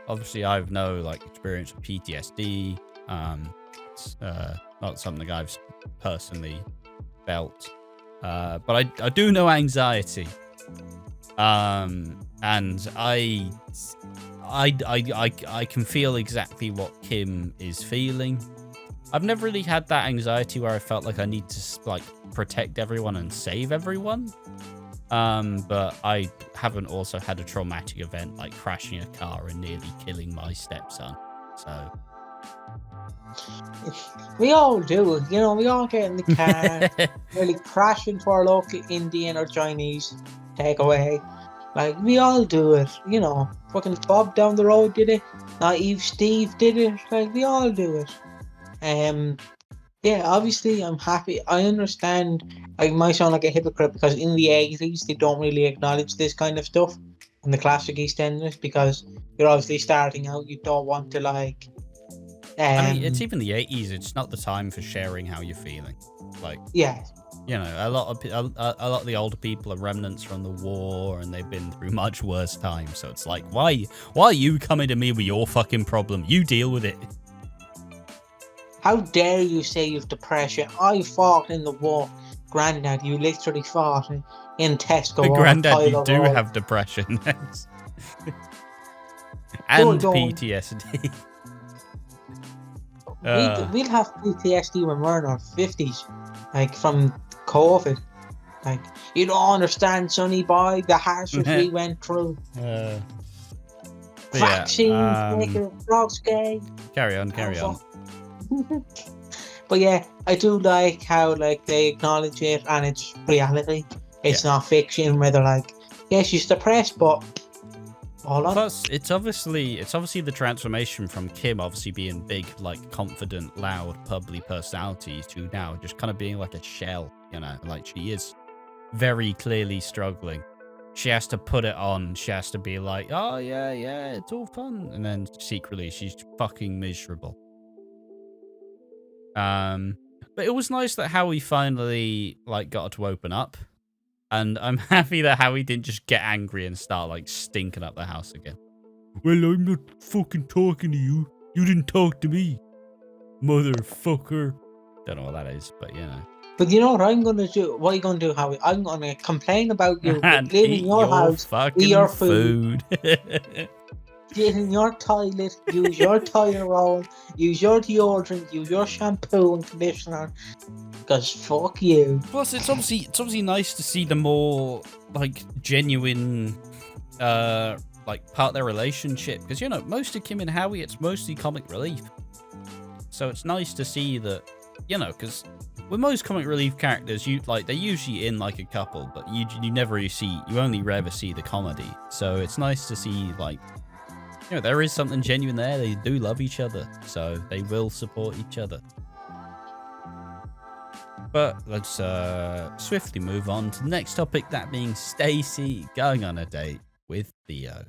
Obviously, I've no like experience with PTSD. It's not something I've personally felt, but I do know anxiety. And I can feel exactly what Kim is feeling. I've never really had that anxiety where I felt like I need to like protect everyone and save everyone. But I haven't also had a traumatic event like crashing a car and nearly killing my stepson. So we all do, you know. We all get in the car, nearly crash into our local Indian or Chinese takeaway. Like, we all do it, you know. Fucking Bob down the road did it. Naive Steve did it. Like, we all do it. Yeah, obviously, I'm happy. I understand I might sound like a hypocrite because in the 80s, they don't really acknowledge this kind of stuff in the classic EastEnders because you're obviously starting out. You don't want to, like... I mean, it's even the 80s. It's not the time for sharing how you're feeling. Like, yeah. You know, a lot of the older people are remnants from the war, and they've been through much worse times. So it's like, why are you coming to me with your fucking problem? You deal with it. How dare you say you've depression? I fought in the war, Grandad. You literally fought in Tesco. Grandad, you do have depression. And PTSD. We'll have PTSD when we're in our 50s, like from COVID. Like, you don't understand, sonny boy, the hardships we went through. Vaccines, making frogs gay. Carry on. But yeah, I do like how like they acknowledge it and it's reality. It's not fiction where they're like, yeah, she's depressed, but Hold on. Plus, it's obviously the transformation from Kim obviously being big, like confident, loud, bubbly personality to now just kind of being like a shell, you know, like she is very clearly struggling. She has to put it on. She has to be like, oh yeah, it's all fun, and then secretly she's fucking miserable. But it was nice that Howie finally like got her to open up, and I'm happy that Howie didn't just get angry and start like stinking up the house again. Well, I'm not fucking talking to you. You didn't talk to me, motherfucker. Don't know what that is, but you know. But you know what I'm gonna do? What are you gonna do, Howie? I'm gonna complain about you And living eat in your house, fucking eat your food. food. Get in your toilet, use your toilet roll, use your deodorant, use your shampoo and conditioner. Cause fuck you. Plus, it's obviously nice to see the more like genuine, like part of their relationship. Because you know, most of Kim and Howie, it's mostly comic relief. So it's nice to see that, you know, because with most comic relief characters, they're usually in like a couple, but you only rarely see the comedy. So it's nice to see like, you know, there is something genuine there. They do love each other, so they will support each other. But let's swiftly move on to the next topic, that being Stacey going on a date with Theo.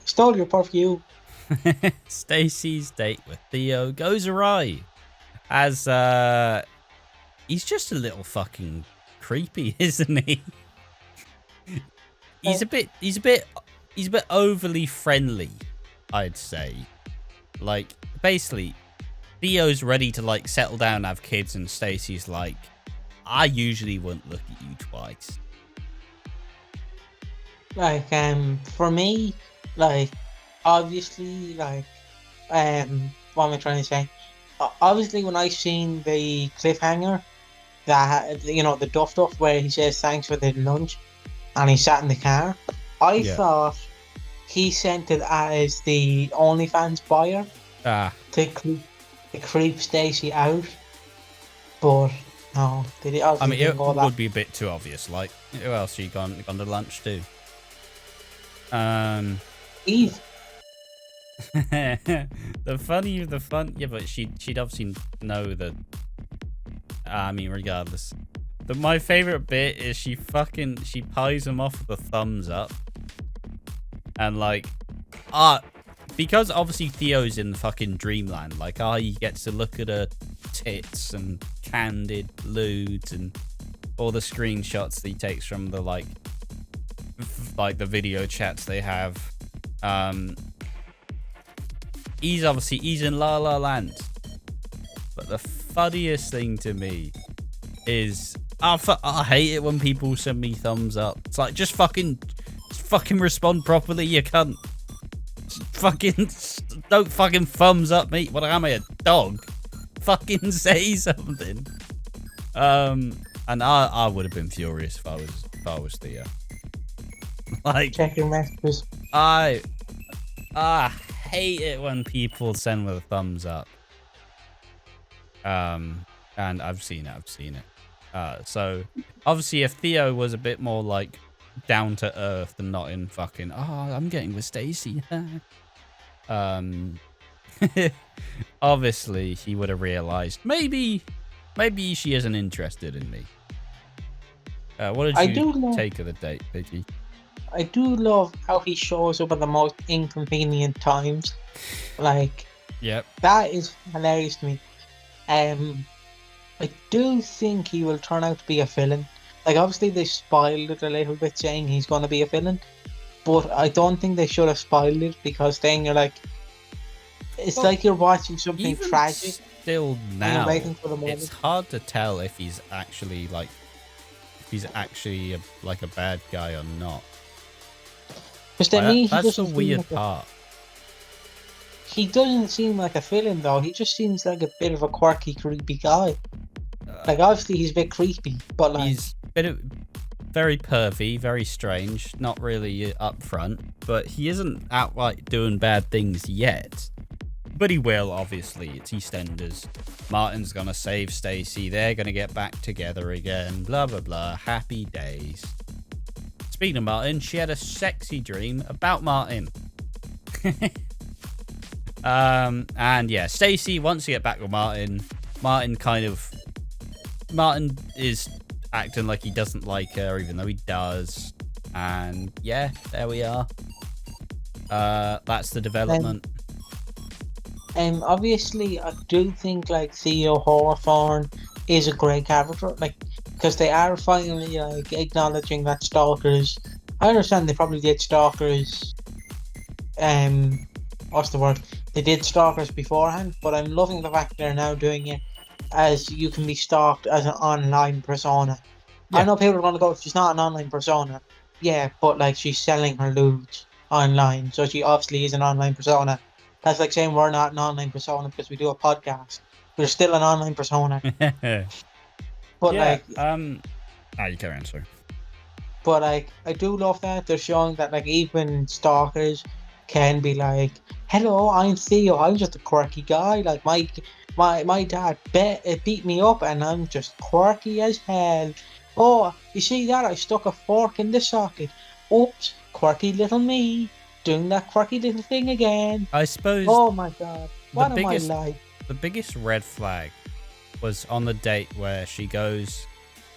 Stole your perfume. Stacey's date with Theo goes awry, as he's just a little fucking creepy, isn't he? He's a bit overly friendly, I'd say. Like, basically, Theo's ready to like settle down and have kids, and Stacey's like, I usually wouldn't look at you twice. Like, for me, like, obviously, like, what am I trying to say? Obviously, when I seen the cliffhanger, that, you know, the duff where he says thanks for the lunch, and he sat in the car, I thought he sent it as the OnlyFans buyer to creep Stacey out, but no, they did. I mean, it would be a bit too obvious. Like, who else are you gone to lunch to? Eve. the fun. Yeah, but she'd obviously know that. I mean, regardless. But my favorite bit is she pies him off with a thumbs up, and like, because obviously Theo's in the fucking dreamland. Like, he gets to look at her tits and candid lewds and all the screenshots that he takes from the like the video chats they have. He's in La La Land. But the funniest thing to me is I hate it when people send me thumbs up. It's like, just fucking respond properly, you cunt. Don't fucking thumbs up me. What am I, a dog? Fucking say something. And I would have been furious if I was Theo. Like, check your messages. I hate it when people send with a thumbs up. And I've seen it. So obviously, if Theo was a bit more like down to earth and not in fucking, I'm getting with Stacey, obviously he would have realized maybe she isn't interested in me. What did you take of the date, Peggy? I do love how he shows up at the most inconvenient times. Like, yep, that is hilarious to me. I do think he will turn out to be a villain. Like, obviously they spoiled it a little bit saying he's going to be a villain, but I don't think they should have spoiled it, because then you're like, it's like you're watching something tragic. Still now, for the it's hard to tell if he's actually a bad guy or not. That's the weird part. He doesn't seem like a villain though. He just seems like a bit of a quirky, creepy guy. Like, obviously he's a bit creepy, but like, he's very pervy, very strange, not really upfront, but he isn't outright doing bad things yet. But he will, obviously. It's EastEnders. Martin's gonna save Stacey. They're gonna get back together again. Blah, blah, blah. Happy days. Speaking of Martin, she had a sexy dream about Martin. And yeah, Stacey wants to get back with Martin. Martin is acting like he doesn't like her, even though he does. And yeah, there we are. That's the development. Obviously, I do think like Theo Hawthorne is a great character, like because they are finally like acknowledging that stalkers. I understand they probably did stalkers. What's the word? They did stalkers beforehand, but I'm loving the fact they're now doing it as you can be stalked as an online persona. Yeah. I know people are going to go, she's not an online persona. Yeah, but like she's selling her loot online, so she obviously is an online persona. That's like saying we're not an online persona because we do a podcast. We're still an online persona. But yeah, like, you can answer. but like, I do love that they're showing that like even stalkers can be like, hello, I'm Theo. I'm just a quirky guy. Like my dad beat me up, and I'm just quirky as hell. Oh, you see that? I stuck a fork in the socket. Oops, quirky little me doing that quirky little thing again. I suppose. Oh my god, what am I like? The biggest red flag was on the date where she goes,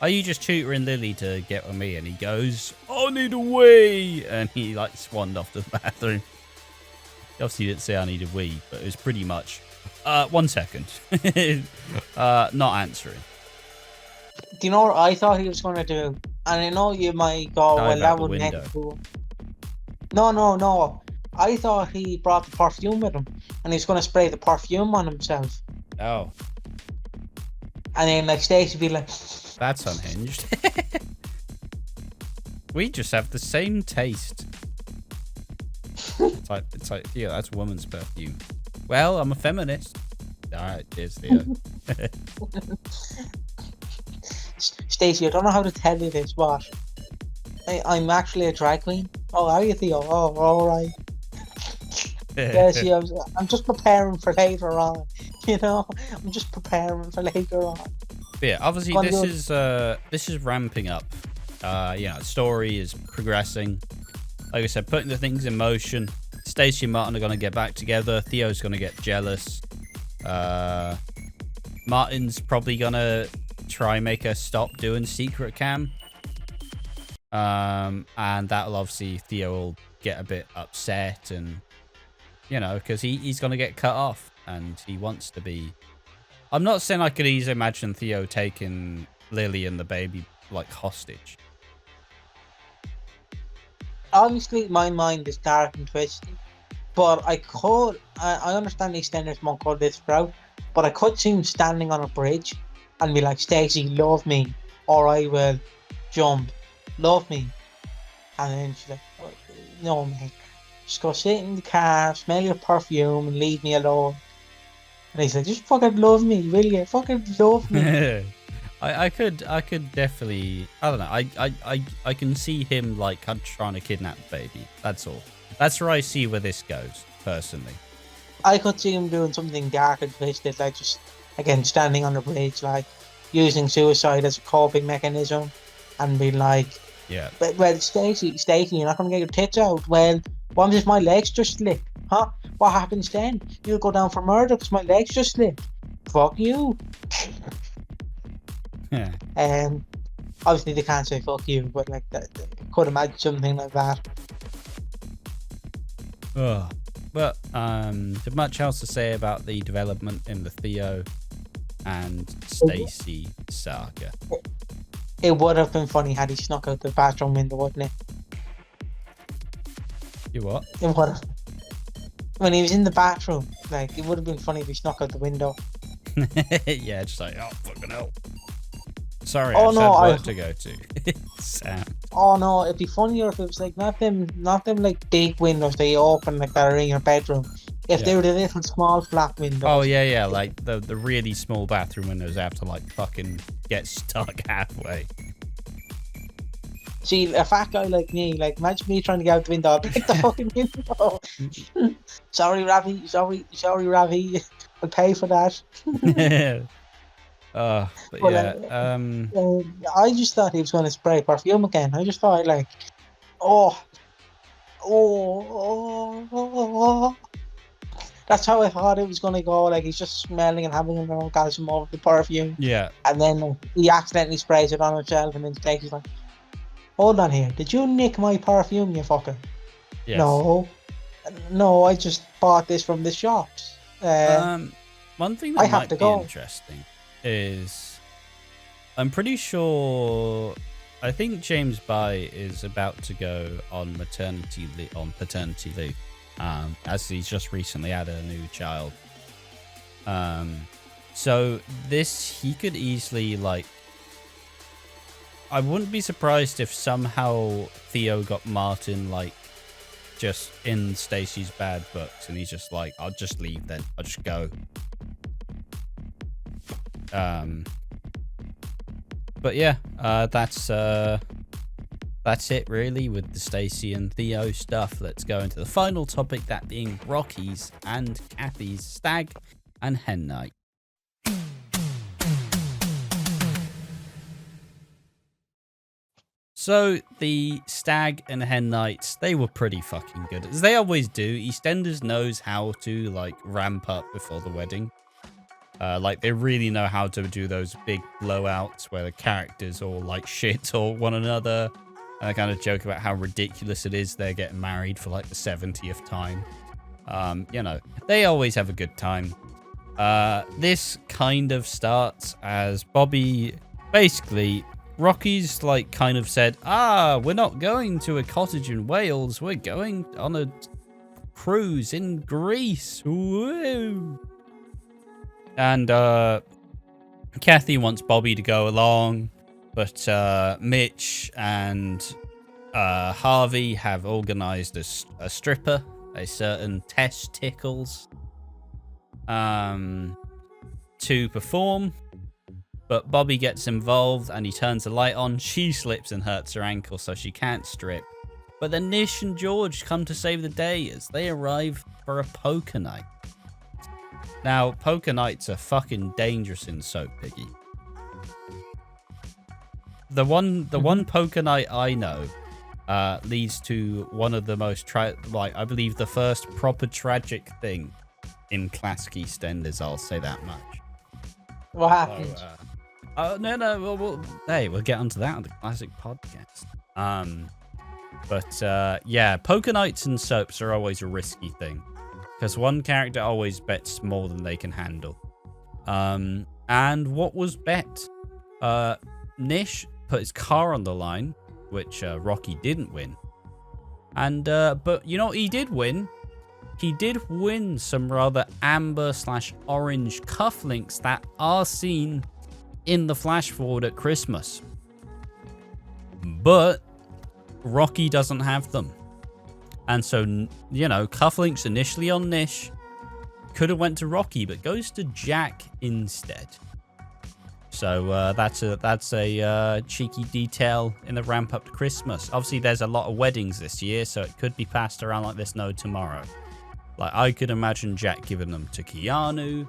"Are you just tutoring Lily to get with me?" And he goes, "I need a wee," and he like swanned off to the bathroom. Obviously, he didn't say I need a wee, but it was pretty much 1 second. Not answering. Do you know what I thought he was going to do? And I know you might go, well, that would make it cool. No. I thought he brought the perfume with him, and he's going to spray the perfume on himself. Oh. And then, like, Stacey would be like... That's unhinged. We just have the same taste. It's like, yeah, that's woman's perfume. Well, I'm a feminist. Alright, cheers, Theo. Stacey, I don't know how to tell you this, but I'm actually a drag queen. Oh, are you, Theo? Oh, alright. Yeah, see, I'm just preparing for later on. You know, I'm just preparing for later on. But yeah, obviously this is ramping up. Yeah, the story is progressing. Like I said, putting the things in motion. Stacey and Martin are going to get back together. Theo's going to get jealous. Martin's probably going to try and make her stop doing secret cam. And that'll obviously, Theo will get a bit upset, and you know, because he's going to get cut off and he wants to be. I'm not saying I could easily imagine Theo taking Lily and the baby like hostage. Obviously, my mind is dark and twisted, but I understand EastEnders won't go this route, but I could see him standing on a bridge and be like, Stacey, love me, or I will jump. Love me. And then she's like, oh, no, mate. Just go sit in the car, smell your perfume, and leave me alone. And he's like, just fucking love me, will you? Fucking love me. I could definitely, I don't know, I can see him like trying to kidnap the baby. That's all. That's where I see where this goes, personally. I could see him doing something dark and twisted, like just, again, standing on the bridge, like using suicide as a coping mechanism, and being like, yeah. Well, Stacey, you're not going to get your tits out. Well, what if my legs just slip? Huh? What happens then? You'll go down for murder because my legs just slipped. Fuck you. Yeah. Obviously they can't say fuck you, but like that, could imagine something like that. Oh, but there's much else to say about the development in the Theo and Stacey saga. It would have been funny had he snuck out the bathroom window, wouldn't it? You what? It would have. When he was in the bathroom, like, it would have been funny if he snuck out the window. Yeah, just like, oh, fucking hell. Sorry, oh, I had work to go to. Sam. Oh no, it'd be funnier if it was like not them like big windows that you open like that are in your bedroom. If they were the little small flat windows. Oh yeah, like the really small bathroom windows have to like fucking get stuck halfway. See, a fat guy like me, like, imagine me trying to get out the window, I'll break the fucking window. Sorry, Ravi. Sorry, Ravi. I'll pay for that. But But yeah, I just thought he was going to spray perfume again. I just thought, like, oh, oh, oh. That's how I thought it was going to go. Like, he's just smelling and having an orgasm over the perfume. yeah. And then he accidentally sprays it on himself, and then Stacey's like, hold on here. Did you nick my perfume, you fucker? Yes. No, I just bought this from the shops. One thing that might be interesting is I'm pretty sure I think James Bay is about to go on paternity leave, as he's just recently had a new child. So he could easily, like, I wouldn't be surprised if somehow Theo got Martin, like, just in Stacey's bad books, and he's just like, I'll just leave then. I'll just go. But yeah, that's it really with the Stacey and Theo stuff. Let's go into the final topic, that being Rocky's and Kathy's stag and hen night. So the stag and hen nights, they were pretty fucking good, as they always do. EastEnders knows how to, like, ramp up before the wedding. Like, they really know how to do those big blowouts where the characters all, like, shit or one another. And I kind of joke about how ridiculous it is they're getting married for, like, the 70th time. You know, they always have a good time. This kind of starts as Bobby, basically, Rocky's, like, kind of said, we're not going to a cottage in Wales. We're going on a cruise in Greece. Woo! And Kathy wants Bobby to go along, but Mitch and Harvey have organized a stripper, a certain Tess Tickles, to perform. But Bobby gets involved and he turns the light on. She slips and hurts her ankle, so she can't strip. But then Nish and George come to save the day as they arrive for a poker night. Now, poker nights are fucking dangerous in soap, Peggy. The one poker night I know leads to one of the most I believe the first proper tragic thing in classic EastEnders. I'll say that much. What happened? No. Hey, we'll get onto that on the classic podcast. Yeah, poker nights and soaps are always a risky thing, because one character always bets more than they can handle. And what was bet? Nish put his car on the line, which Rocky didn't win. And but you know what he did win? He did win some rather amber/orange cufflinks that are seen in the flash forward at Christmas. But Rocky doesn't have them. And so, you know, cufflinks initially on Nish could have went to Rocky, but goes to Jack instead. So that's a cheeky detail in the ramp up to Christmas. Obviously, there's a lot of weddings this year, so it could be passed around like this tomorrow. Like, I could imagine Jack giving them to Keanu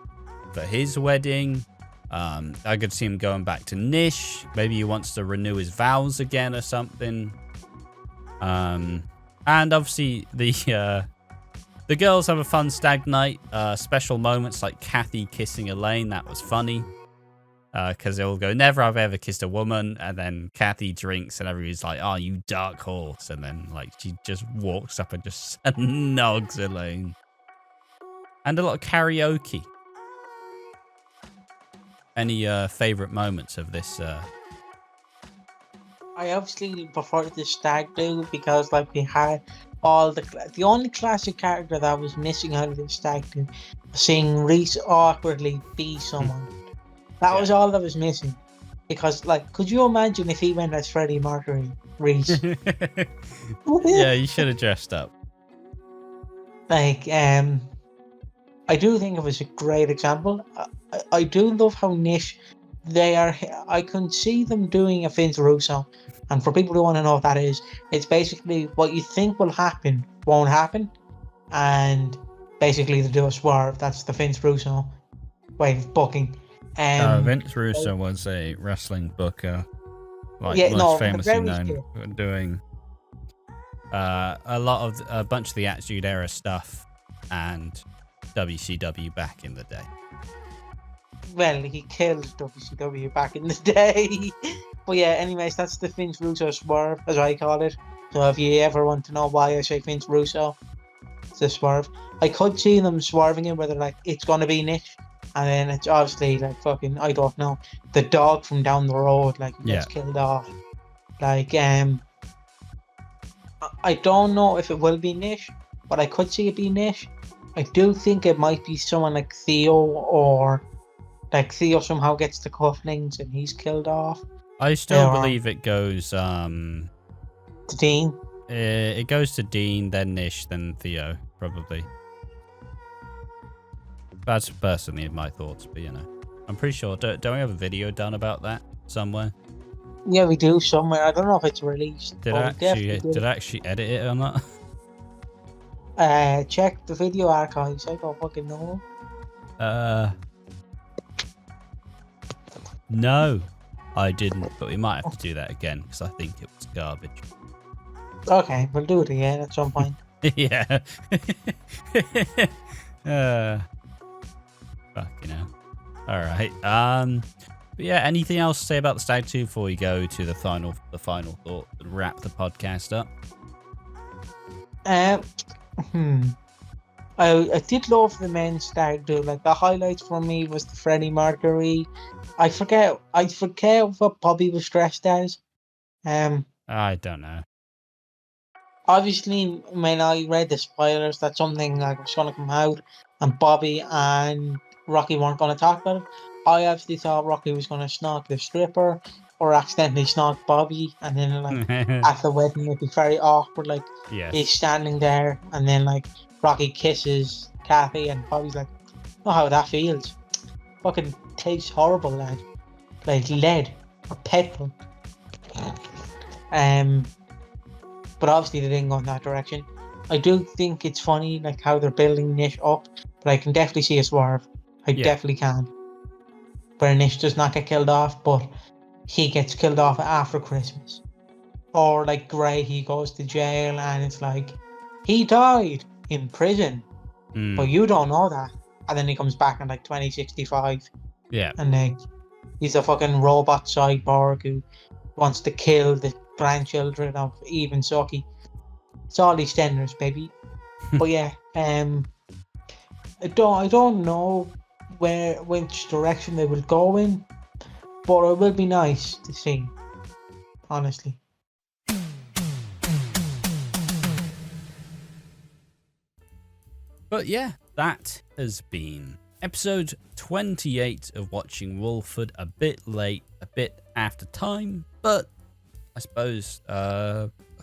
for his wedding. I could see him going back to Nish. Maybe he wants to renew his vows again or something. And obviously the girls have a fun stag night. Special moments like Kathy kissing Elaine. That was funny. Because they'll go, never have I ever kissed a woman. And then Kathy drinks and everybody's like, oh, you dark horse. And then, like, she just walks up and just nogs Elaine. And a lot of karaoke. Any favorite moments of this? I obviously prefer the stag do, because, like, we had all the only classic character that was missing out of the stag do, seeing Reese awkwardly be someone. That was all that was missing. Because, like, could you imagine if he went as Freddie Mercury, Reese? Yeah, you should have dressed up. Like, I do think it was a great example. I do love how Nish they are. I can see them doing a Vince Russo, and for people who want to know what that is, it's basically what you think will happen won't happen, and basically they do a swerve. That's the Vince Russo way of booking. Vince Russo was a wrestling booker, like yeah, most no, famously very known true. for doing a bunch of the Attitude Era stuff and WCW back in the day. Well, he killed WCW back in the day. But yeah, anyways, that's the Vince Russo swerve, as I call it. So if you ever want to know why I say Vince Russo, it's a swerve. I could see them swerving it, where they're like, it's going to be Nish. And then it's obviously like fucking, I don't know, the dog from down the road, like, gets killed off. Like, I don't know if it will be Nish, but I could see it be Nish. I do think it might be someone like Theo, or like Theo somehow gets the cufflinks and he's killed off. I still believe it goes to Dean. It goes to Dean, then Nish, then Theo, probably. That's personally my thoughts, but you know, I'm pretty sure. Don't we have a video done about that somewhere? Yeah, we do somewhere. I don't know if it's released. Did I actually edit it or not? Check the video archives. I don't fucking know. No, I didn't. But we might have to do that again because I think it was garbage. Okay, we'll do it again at some point. Yeah. Fucking hell. All right. But yeah, anything else to say about the Stag 2 before we go to the final thought and wrap the podcast up? I did love the men's Stag 2. Like, the highlights for me was the Freddie Mercury. I forget what Bobby was dressed as. I don't know. Obviously, when I read the spoilers that something like was going to come out, and Bobby and Rocky weren't going to talk about it, I obviously thought Rocky was going to snog the stripper, or accidentally snog Bobby, and then like at the wedding it'd be very awkward. Like, he's standing there, and then like Rocky kisses Kathy, and Bobby's like, "Know how that feels? Fucking tastes horrible, lad. Like lead or petrol." But obviously they didn't go in that direction. I do think it's funny, like how they're building Nish up, but I can definitely see a swerve. I definitely can. Where Nish does not get killed off, but he gets killed off after Christmas. Or like Gray, he goes to jail and it's like, he died in prison, but you don't know that. And then he comes back in like 2065. Yeah. And like, he's a fucking robot cyborg who wants to kill the grandchildren of Eve and Suki. It's all EastEnders, baby. But yeah, I don't know which direction they will go in, but it will be nice to see, honestly. But yeah, that has been episode 28 of Watching Walford. A bit late, a bit after time, but I suppose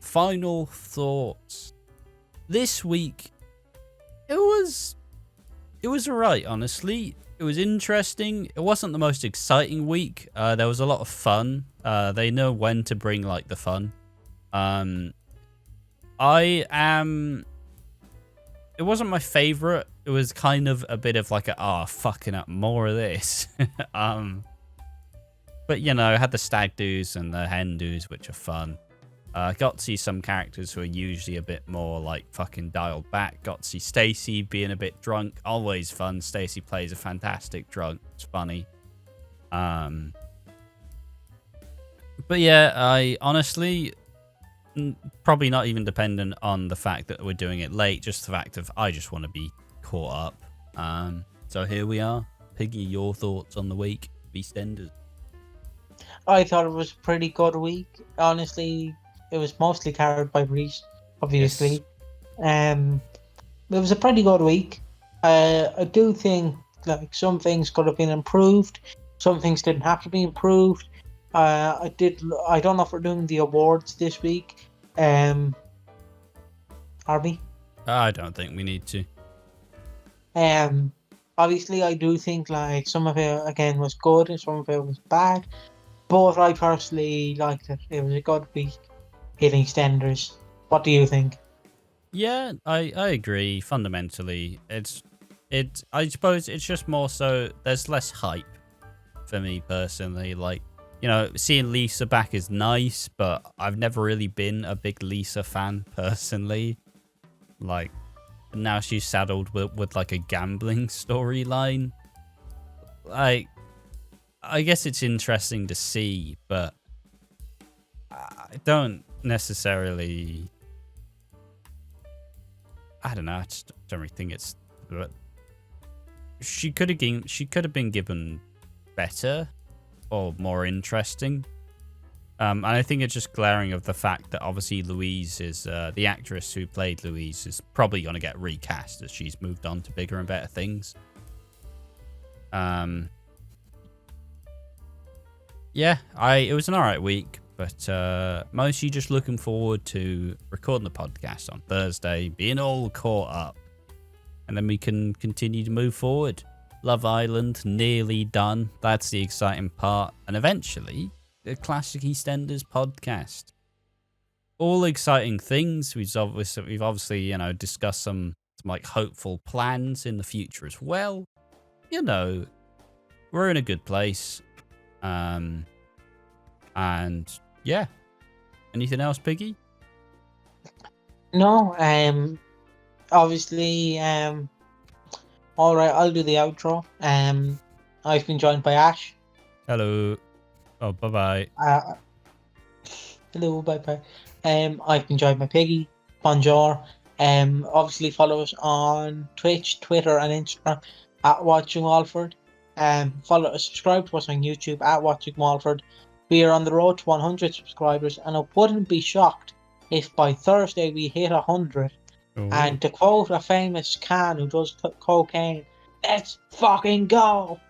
final thoughts. This week, it was alright, honestly. It was interesting. It wasn't the most exciting week. There was a lot of fun. They know when to bring like the fun. It wasn't my favorite. It was kind of a bit of like fucking up, more of this. But you know, I had the stag do's and the hen do's, which are fun. Got to see some characters who are usually a bit more like fucking dialed back. Got to see Stacey being a bit drunk. Always fun. Stacey plays a fantastic drunk. It's funny. But yeah, I honestly, probably not even dependent on the fact that we're doing it late. Just the fact of I just want to be caught up. So here we are. Peggy, your thoughts on the week? EastEnders. I thought it was a pretty good week. Honestly, it was mostly carried by Reese, obviously. Yes. It was a pretty good week. I do think like some things could have been improved. Some things didn't have to be improved. I don't know if we're doing the awards this week. Are we? I don't think we need to. obviously I do think like some of it again was good and some of it was bad, but I personally liked it. It was a good week hitting EastEnders. What do you think? Yeah, I agree. Fundamentally, I suppose it's just more so there's less hype for me personally. Like, seeing Lisa back is nice, but I've never really been a big Lisa fan personally. Like, now she's saddled with like a gambling storyline. Like, I guess it's interesting to see, but I don't necessarily. I don't know. I just don't really think it's. She could have been given better or more interesting. And I think it's just glaring of the fact that obviously Louise is the actress who played Louise is probably going to get recast as she's moved on to bigger and better things. Yeah, it was an alright week, but mostly just looking forward to recording the podcast on Thursday, being all caught up, and then we can continue to move forward. Love Island nearly done. That's the exciting part, and eventually the classic EastEnders podcast. All exciting things. We've obviously discussed some like hopeful plans in the future as well. We're in a good place. And yeah. Anything else, Piggy? No, obviously, all right, I'll do the outro. I've been joined by Ash. Hello. Oh, bye-bye. Hello, bye-bye. I've been joined by Peggy. Bonjour. Obviously follow us on Twitch, Twitter, and Instagram at Watching Walford. Subscribe to us on YouTube at Watching Walford. We are on the road to 100 subscribers, and I wouldn't be shocked if by Thursday we hit 100. Ooh. And to quote a famous can who does cocaine, let's fucking go.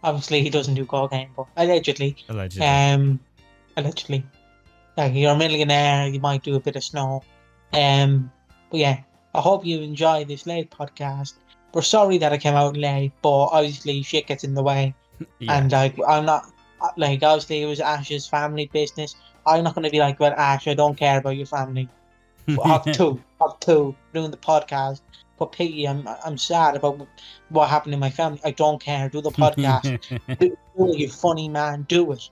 Obviously he doesn't do cocaine, but allegedly. Allegedly. Like, you're a millionaire, you might do a bit of snow. But yeah, I hope you enjoy this late podcast. We're sorry that it came out late, but obviously shit gets in the way. Yeah. And I'm not, obviously it was Ash's family business. I'm not going to be like, well, Ash, I don't care about your family. Have two, doing the podcast. But Piggy, I'm sad about what happened in my family. I don't care. Do the podcast. do it, you funny man. Do it.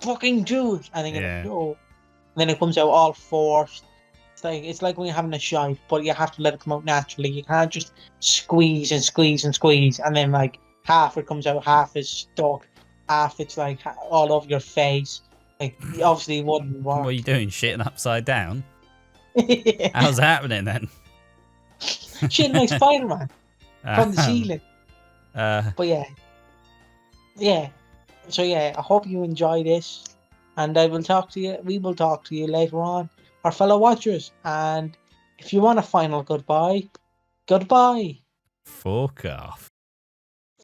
Fucking do it. And then and then it comes out all forced. It's like when you're having a shite, but you have to let it come out naturally. You can't just squeeze, and then like half it comes out, half is stuck, half it's like all over your face. Like, obviously it wouldn't work. What are you doing? Shitting upside down? How's that happening then? Shitting like Spider-Man from the ceiling. But yeah. So yeah, I hope you enjoy this, and we will talk to you later on, our fellow watchers. And if you want a final goodbye, fuck off.